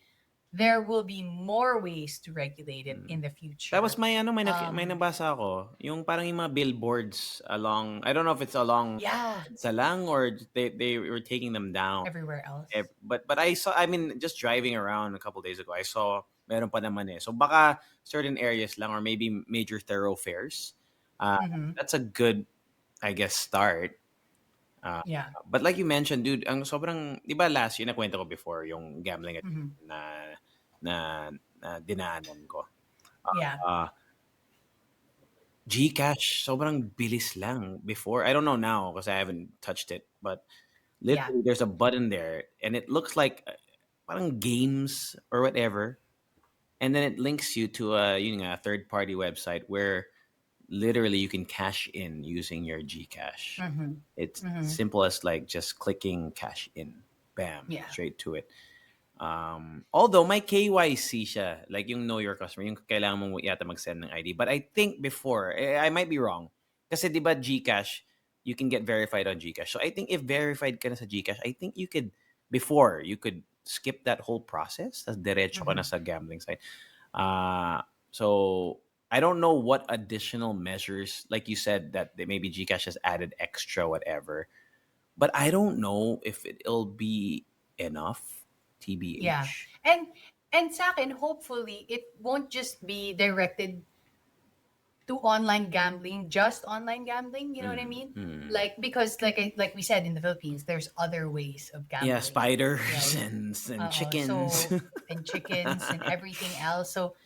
there will be more ways to regulate it Mm. in the Tapos future. may ano, may Um, nabasa ako, yung parang yung mga billboards along, I don't know if it's along yeah, sa lang or they were taking them down. everywhere else. But I saw, I mean, just driving around a couple days ago, I saw meron pa naman eh. So baka certain areas lang or maybe major thoroughfares. Uh, Mm-hmm. that's a good, I guess, start. Uh, Yeah. but like you mentioned, dude, ang sobrang, di ba last year, nakwento ko before, yung gambling Mm-hmm. na, na dinaanan ko. Yeah. Uh, Gcash, sobrang bilis lang before. I don't know now because I haven't touched it. But Yeah. literally, there's a button there, and it looks like parang games or whatever. And then it links you to a third party website where literally you can cash in using your Gcash. Mm-hmm. It's Mm-hmm. simple as like just clicking cash in, bam, Yeah. straight to it. Although may KYC siya, like yung know your customer, yung kailangan mong yata mag-send ng ID. But I think before, I might be wrong. Kasi di ba Gcash, you can get verified on Gcash. So I think if verified ka na sa Gcash, I think before, you could skip that whole process. Tas diretso ka na Mm-hmm. sa gambling site. So I don't know what additional measures, like you said, that maybe Gcash has added extra whatever. But I don't know if it'll be enough. Yeah. TBH. And sa akin, hopefully, it won't just be directed to online gambling, just online gambling, you know what I Mm, mean? mm. Like because like we said in the Philippines, there's other ways of Yeah, gambling, spiders right? and chickens. So and chickens and everything else. So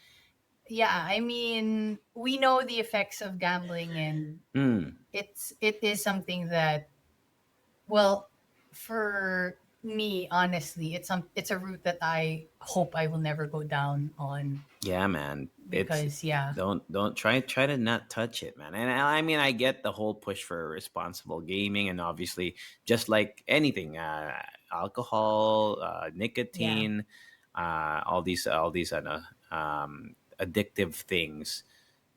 yeah, I mean, we know the effects of gambling and Mm. it is something that, well, for me, honestly, it's a route that I hope I will never go down on Yeah, man. It's because yeah, don't try to not touch it, man. And I mean, I get the whole push for responsible gaming, and obviously, just like anything, alcohol, yeah, nicotine, all these addictive things.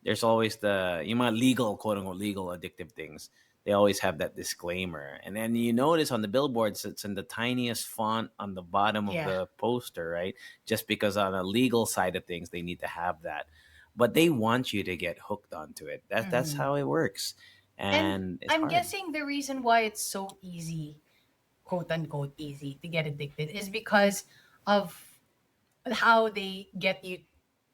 There's always the yung mga legal, quote unquote legal addictive things. they always have that disclaimer. And then you notice on the billboards, it's in the tiniest font on the bottom of Yeah. the poster, right? Just because on a legal side of things, they need to have that. But they want you to get hooked onto it. That's Hmm. how it works. And And it's I'm hard. guessing the reason why it's so easy, quote unquote easy, to get addicted is because of how they get you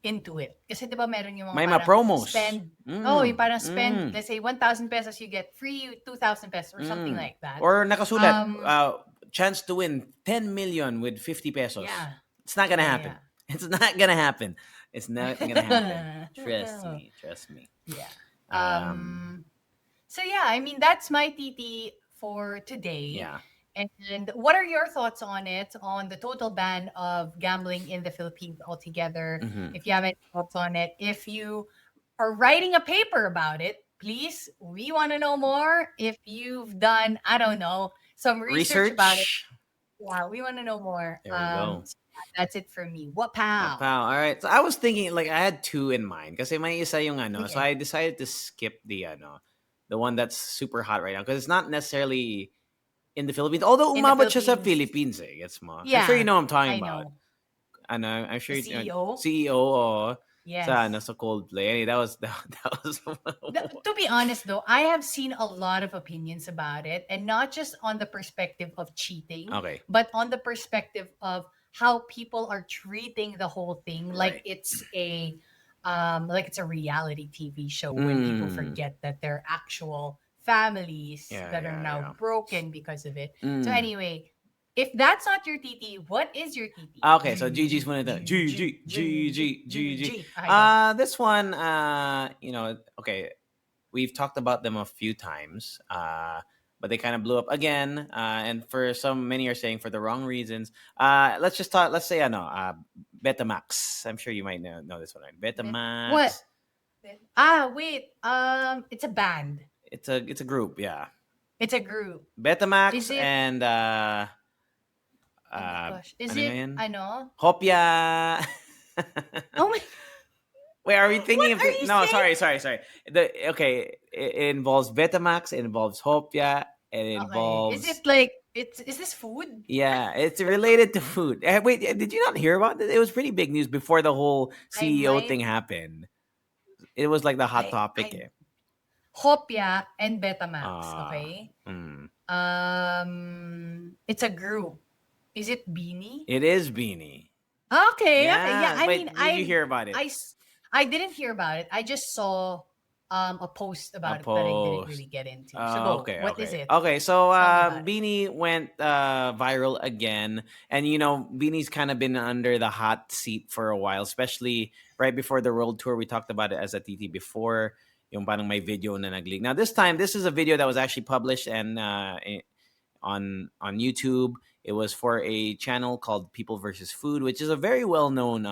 into it. Kasi 'di ba meron yung mga May mga parang promos. spend, oh, yung Mm, parang spend, mm. let's say 1,000 pesos, you get free 2,000 pesos or something Mm. like that. Or nakasulat, Um, chance to win 10 million with 50 pesos. yeah. It's not gonna Yeah, happen. yeah. It's not gonna happen. It's not gonna happen. Trust Yeah. me. Trust me. Yeah. Um, So yeah, I mean that's my TT for today. yeah. And what are your thoughts on it, on the total ban of gambling in the Philippines altogether? Hmm. If you have any thoughts on it, if you are writing a paper about it, please, we want to know more. If you've done, I don't know, some research about it, Research. yeah, we want to know more. There we go. So yeah, that's it for me. What Oh, pal? pal. All right. So I was thinking, like, I had two in mind. Kasi may isa yung ano. So Okay, I decided to skip the one that's super hot right now. Because it's not necessarily in the Philippines. Although in the umabot siya sa Philippines, Philippines eh. Gets mo? I'm sure you yeah, know what I'm talking I about. know Ano, I'm the sure CEO. CEO o Yes. sa Coldplay. That was that was To be honest, though, I have seen a lot of opinions about it, and not just on the perspective of cheating, okay. but on the perspective of how people are treating the whole thing Right. like it's a reality TV show when people Mm. forget that they're actual families Yeah, that are yeah, now yeah. broken because of it. So Mm. anyway, if that's not your TT, what is your TT? Okay, so G GG's G muna ito. G G GG, G G GG, G GG. G. Okay, go. This one, okay, we've talked about them a few times, but they kind of blew up again. And for many are saying for the wrong reasons. Let's just talk. Let's say Betamax. I'm sure you might know this one, right? What? Betamax. Wait. It's a band. It's a group, yeah. It's a group. Is Betamax it? and Oh my gosh. Is ano nga it? yan? I know. Hopya. Oh my. Wait, are we What thinking of are the? you No, saying? sorry. It involves Betamax, it involves Hopia, it Okay. Is involves it like it's? Is this food? yeah, it's related to food. Wait, did you not hear about it? It was pretty big news before the whole I CEO might. thing happened. It was like the hot topic. I Eh. Hopia and Betamax. Uh, Okay. mm. It's a group. Is it Beanie? It is Beanie. Okay, okay. Yeah, Yeah, I mean, wait, did you hear about it? I didn't hear about it. I just saw a post A about it that I didn't post. really get into. So go. Okay, What is okay, it? okay. So Tell me about it. Beanie went viral again, and Beanie's kind of been under the hot seat for a while, especially right before the world tour. We talked about it as a TT before. Yung parang may video na nag-leak. Now this time, this is a video that was actually published and on YouTube. It was for a channel called People versus Food, which is a very well known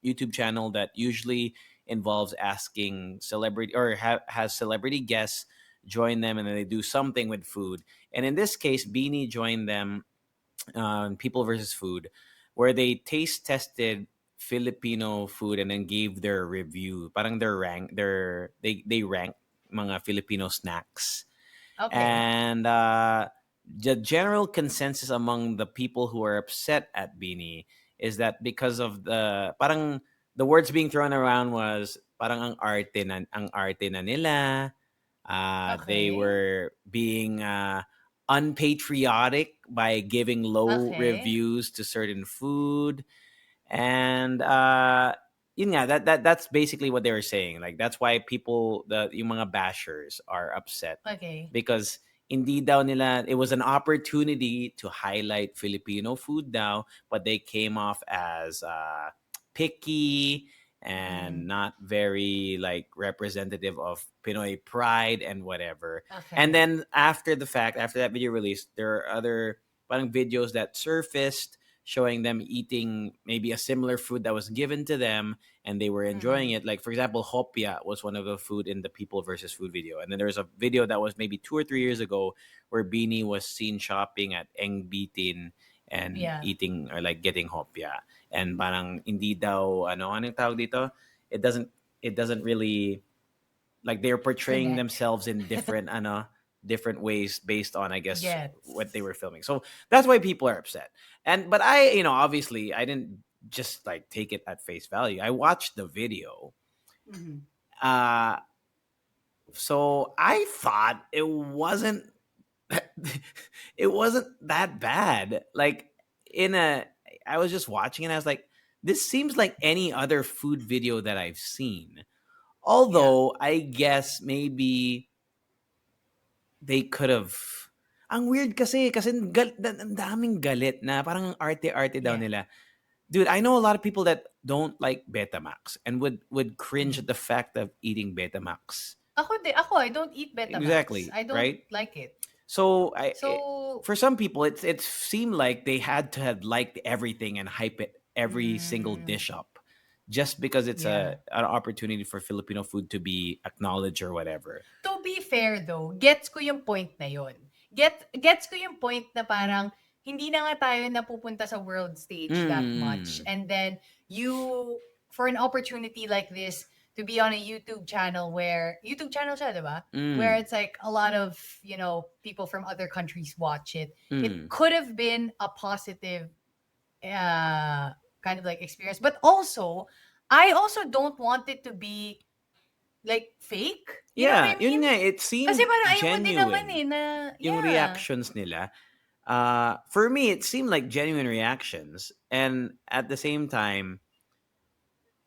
YouTube channel that usually involves asking celebrity or has celebrity guests join them and then they do something with food. And in this case, Beanie joined them on People versus Food, where they taste tested Filipino food and then gave their review. Parang they rank mga Filipino snacks. Okay. And the general consensus among the people who are upset at Beanie is that because of the words being thrown around was parang ang arte na nila. They Okay. were being unpatriotic by giving low Okay. reviews to certain food, and yun nga, that's basically what they were saying. Like that's why yung mga bashers are upset Okay. because hindi daw nila it was an opportunity to highlight Filipino food daw, but they came off as picky and Mm, not very like representative of Pinoy pride and whatever. And okay. then after the fact, after that video released, there are other parang videos that surfaced showing them eating maybe a similar food that was given to them and they were enjoying Mm, it. Like for example, hopia was one of the food in the People versus Food video. And then there was a video that was maybe 2 or 3 years ago where Beanie was seen shopping at Eng Bitin and yeah. eating or like getting hopia. And parang hindi daw anong tawag dito? It doesn't really like they're portraying Connect. themselves in different ways based on, I guess, what they Gets. were filming. So that's why people are upset. And but I, obviously I didn't just like take it at face value. I watched the video. Mm-hmm. Uh so I thought it wasn't it wasn't that bad. Like in a I was just watching and I was like, this seems like any other food video that I've seen. Yeah. Although I guess maybe they could have. Ang weird kasi ang daming galit na parang arte-arte daw Yeah. nila. Dude, I know a lot of people that don't like Betamax and would cringe Mm-hmm. at the fact of eating Betamax. Ako, I don't eat Betamax. Exactly, I don't right? like it. So So, for some people, it seemed like they had to have liked everything and hype it every single mm, dish up, just because it's yeah. a an opportunity for Filipino food to be acknowledged or whatever. To be fair though, gets ko yung point na yon. Gets ko yung point na parang hindi na nga tayo napupunta sa world stage that much. Mm, And then for an opportunity like this, to be on a YouTube channel siya, diba? Where mm, it's like a lot of, people from other countries watch it. It mm. could have been a positive uh, kind of like experience. But also, I also don't want it to be like fake. You know what Yeah, I mean? yun nga, it Kasi seemed parang ayoko din naman genuine. eh na, Yung yeah. reactions nila. For me, it seemed like genuine reactions. And at the same time,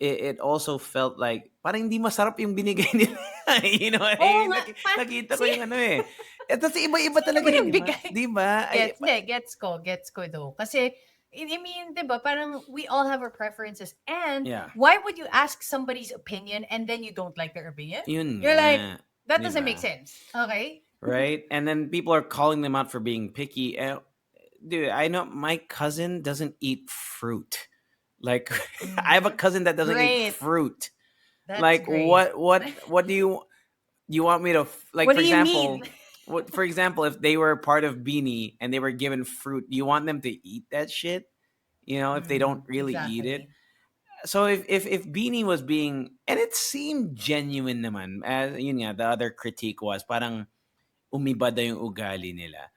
it also felt like parang hindi masarap yung binigay nila. You know what I Oo mean? nga, Nakita ko yung ano eh. Tapos iba-iba sino talaga ba eh, yung di ba? bigay? Di ba? Ay, Gets ko though. Kasi, I mean, di ba, parang we all have our preferences. And yeah. why would you ask somebody's opinion and then you don't like their opinion? Yun You're like, nga. that Di doesn't make ba? sense. Okay? Right? And then people are calling them out for being picky. Dude, I know my cousin doesn't eat fruit. Like I have a Mm-hmm. cousin that doesn't eat Great. fruit. That's Like great. what do you want me to like What for do you mean? example, what for example if they were part of Beanie and they were given fruit, do you want them to eat that shit? If they don't really eat it. Exactly. So if Beanie was being and it seemed genuine naman as yun nga the other critique was parang umiba daw yung ugali nila.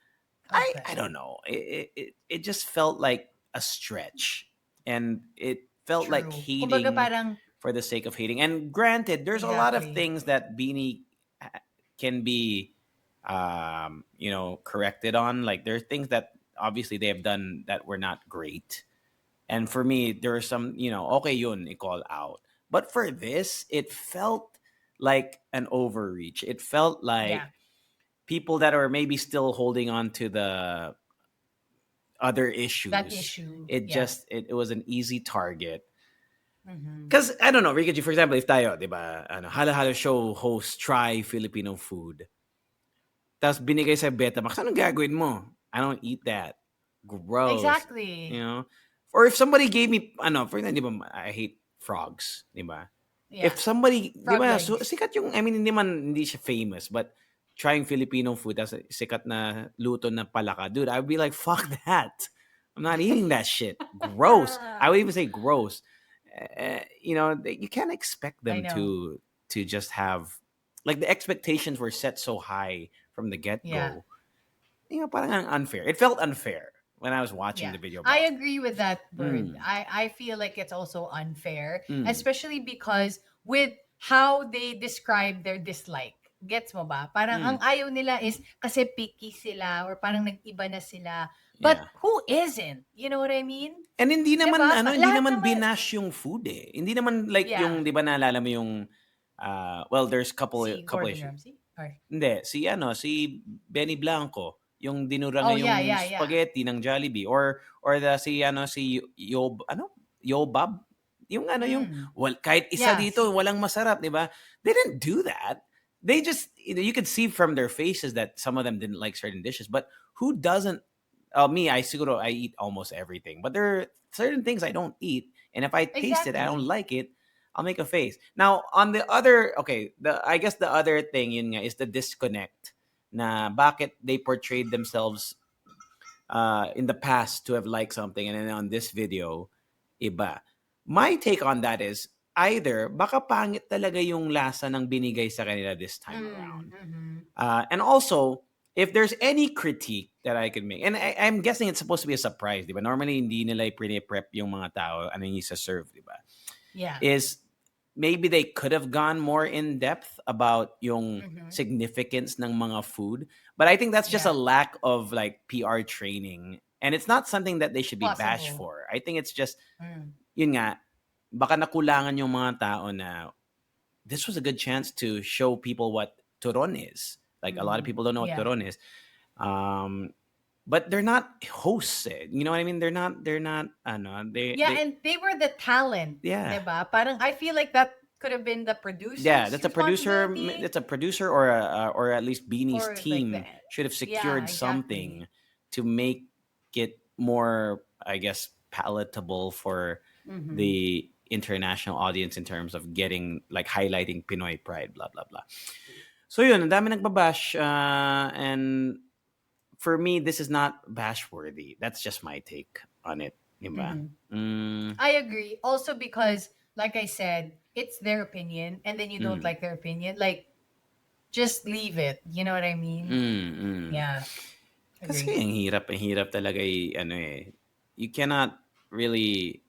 I Okay. don't know. It just felt like a stretch, and it felt like True. Kumbaga hating parang, for the sake of hating. And granted, there's a lot of exactly. things that Beanie can be, corrected on. Like there are things that obviously they have done that were not great. And for me, there are some, okay, yun, i-call out. But for this, it felt like an overreach. It felt Yeah. like people that are maybe still holding on to the other That issues. issue. It Yeah. just it was an easy target. Mm-hmm. Because I don't know, Ricky, for example, if tayo, di ba, halo-halo show host try Filipino food, tapos binigay sa Betamax, anong gagawin mo? I don't eat that. Gross. You Exactly. know? Or if somebody gave me, for example, di ba, I hate frogs, di ba? Yeah. If somebody, di Frog ba, so, legs. sikat yung, I mean, hindi siya famous, but trying Filipino food, tas sikat na luto na palaka, dude, I'd be like, fuck that. I'm not eating that shit. Gross. I would even say gross. You can't expect I them know. to just have, like the expectations were set so high from the get Yeah. go. Parang ang unfair. It felt unfair when I was watching Yeah. the video I about it. agree with that word. Mm, I feel like it's also unfair, mm, especially because with how they describe their dislike. Gets mo ba? Parang ang mm. ayaw nila is kasi picky sila or parang nag-iba na sila. But Yeah. who isn't? You know what I mean? And hindi 'Di naman ba? hindi Lahat naman naman, binash yung food eh. Hindi naman like yeah. yung 'di ba naalala mo yung well there's Si couple Gordon issues. Ramsay? Or, Hindi, si Benny Blanco, yung dinura oh, nga yeah, yung yeah, yeah. spaghetti ng Jollibee or si Yobab, yung yung Mm. kahit isa Yeah. dito walang masarap, 'di ba? They didn't do that. They just you could see from their faces that some of them didn't like certain dishes, but who doesn't me, I eat almost everything. But there are certain things I don't eat. And if I taste it, I don't Exactly. like it, I'll make a face. Now, on the other, okay, I guess the other thing yun nga is the disconnect na bakit they portrayed themselves in the past to have liked something and then on this video, iba. My take on that is either baka pangit talaga yung lasa ng binigay sa kanila this time around. Mm, mhm. And also, if there's any critique that I could make, and I'm guessing it's supposed to be a surprise, di ba? Normally, hindi nila prep yung mga tao, ano yung serve, di ba? Yeah. Is maybe they could have gone more in depth about yung Mm-hmm. significance ng mga food. But I think that's just a Yeah. lack of like PR training. And it's not something that they should be bashed Possible. for. I think it's just, Mm. yun nga, baka nakulangan yung mga tao na this was a good chance to show people what turon is. Like a lot of Mm-hmm. people don't know what Yeah. turon is. Um, but they're not hosts. You know what I mean? They're not ano, Yeah, they and they were the talent, yeah. 'di ba? Parang I feel like that could have been the Yeah, producer's that's a producer. responsibility That's a producer, or at least Beanie's or like the team should have yeah, secured exactly. something to make it more, I guess, palatable for Mm-hmm. the international audience in terms of getting like highlighting Pinoy pride, blah blah blah. So yun, ang dami nagbabash, and for me, this is not bash worthy. That's just my take on it, diba? Mm-hmm. Mm, I agree. Also because like I said, it's their opinion and then you don't mm, like their opinion, like just leave it. You know what I mean? mm. Yeah, Kasi agree. ang hirap talaga ano eh. You cannot really,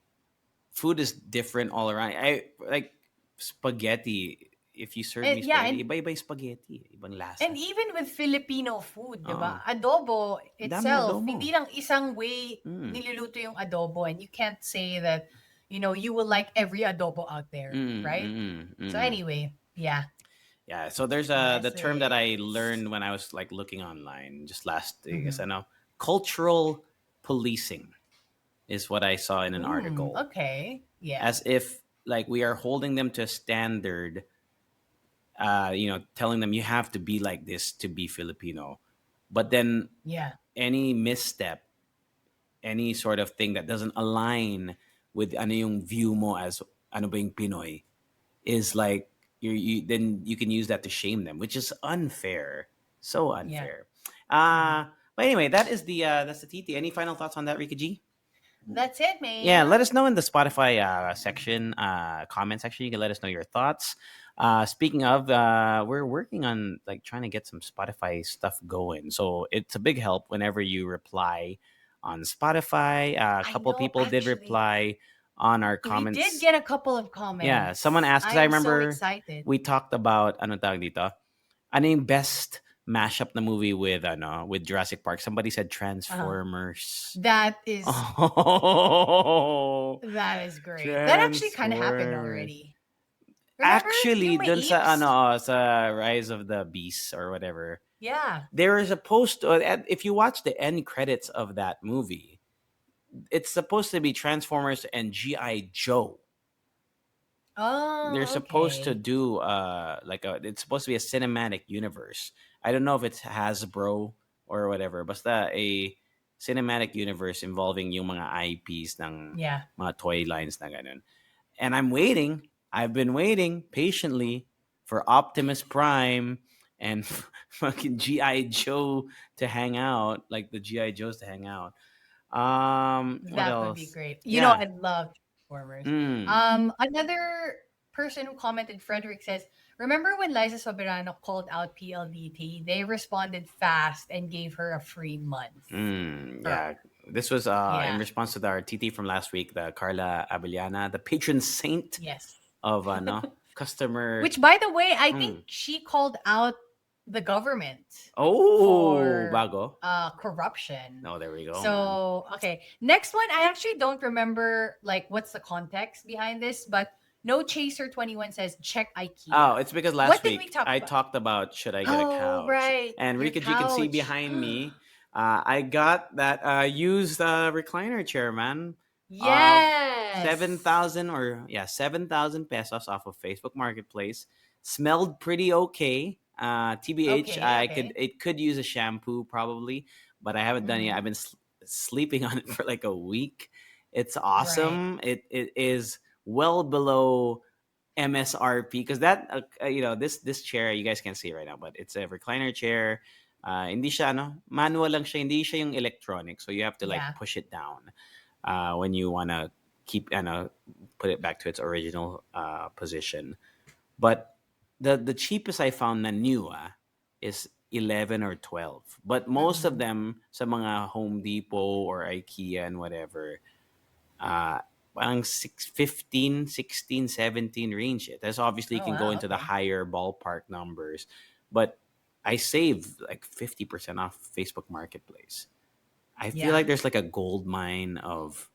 food is different all around. I like spaghetti. If you serve And me yeah, spaghetti, iba-iba yung spaghetti. Ibang and lasa. even with Filipino food, 'di Oo. ba? Adobo Ang daming itself, adobo. hindi lang isang way Mm. niluluto yung adobo and you can't say that you will like every adobo out there, Mm, right? mm, So mm. anyway, yeah. Yeah, so there's the term that I Blessings. learned when I was like looking online just last day is Mhm. cultural policing is what I saw in an article. Okay. Yeah. As if like we are holding them to a standard, telling them you have to be like this to be Filipino. But then Yeah. any misstep, any sort of thing that doesn't align with ano yung view mo as ano ba yung Pinoy is like then you can use that to shame them, which is unfair. So Yeah. unfair. Mhm. But anyway, that's the TT. Any final thoughts on that, Rika G? That's it, Yeah, man. let us know in the Spotify section, comment section. You can let us know your thoughts. Speaking of, we're working on like trying to get some Spotify stuff going. So it's a big help whenever you reply on Spotify. A I couple know people did actually. reply on our We did comments. get a couple of Yeah, someone comments. asked because I I'm so remember excited. we talked about ano tawag dito. Ano yung best mashup na movie with with Jurassic Park? Somebody said Uh, Transformers. that is Oh, that is great. That actually kind of happened Transformers. already. Remember Actually, yung may dun sa apes? sa Rise of the Beasts or whatever, Yeah. there is a post. If you watch the end credits of that movie, it's supposed to be Transformers and GI Joe. They're Oh, supposed to okay. do it's supposed to be a cinematic universe. I don't know if it's Hasbro or whatever, basta a cinematic universe involving yung mga IPs ng Yeah. mga toy lines na ganun. And I'm waiting. I've been waiting patiently for Optimus Prime and fucking GI Joe to hang out, like the GI Joes to hang out. What That would be else? great. Yeah. I love Transformers. Mm. Another person who commented, Frederick says, remember when Liza Soberano called out PLDT? They responded fast and gave her a free month. For Yeah. This was in yeah, response to our TT from last week, the Carla Abellana, the patron saint yes. of customer. Which, by the way, I think Mm. she called out the government Oh, for bago. corruption. Oh, there we go, man. So, okay. Next one, I actually don't remember like what's the context behind this, but No Chaser 21 says check Oh, IKEA. it's because last What did we week talk I about? talked about should I get a Oh, couch, right. and Your Rika, you can see couch. behind me, I got that used recliner chair, man. Seven Yes. thousand or yeah, 7,000 pesos off of Facebook Marketplace. Smelled pretty okay. TBH, Okay, okay. it could use a shampoo probably, but I haven't done it yet. Mm-hmm. I've been sleeping on it for like a week. It's Right. awesome. It is well below MSRP because that this chair you guys can't see it right now, but it's a recliner chair. Hindi siya manual lang siya, hindi siya yung electronic, so you have to like Yeah. push it down when you wanna keep put it back to its original position. But the cheapest I found na new is 11 or 12. But most of Mm-mm. them sa mga Home Depot or IKEA and whatever, uh, parang 15, 16, 17 range. That's obviously you Oh can go wow. into the Okay. higher ballpark numbers. But I save like 50% off Facebook Marketplace. I feel Yeah. like there's like a gold mine of,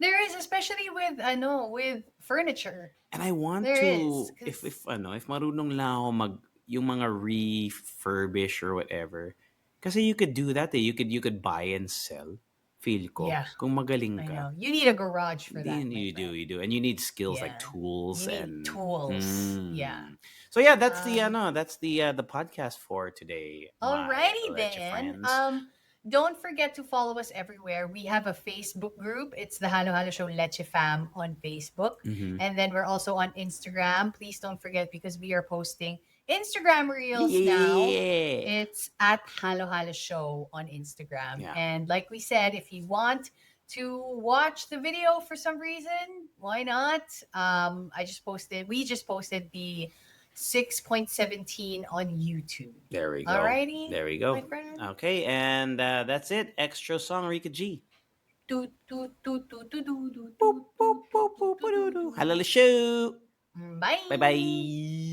There is, especially with I know with furniture. and I want There is to, if because ano, if marunong lang ako yung mga refurbish or whatever. Kasi you could do that, eh. You could buy and sell. Feel ko yeah, kung magaling I ka. know you need a garage for that, my friend. You do, and you need skills like Yeah, you tools need and. tools. Yeah. So yeah, that's Um. the podcast for today, my Alrighty Leche then. friends. Don't forget to follow us everywhere. We have a Facebook group. It's the Halo Halo Show Leche Fam on Facebook. Mm-hmm. And then we're also on Instagram. Please don't forget because we are posting Instagram Yeah, Reels yeah, now. yeah, yeah. It's at Halo Halo Show on Instagram. Yeah, And like we said, if you want to watch the video for some reason, why not? We just posted the 6.17 on YouTube. there we go. Alrighty, There we my go. friend. Okay, and that's it. Extra song, Rika G. Toot, toot, toot, toot, toot, toot, Boop, toot, boop, toot, boop, toot, boop, toot, boop, toot, doo. toot. Halala show. Bye Bye. bye.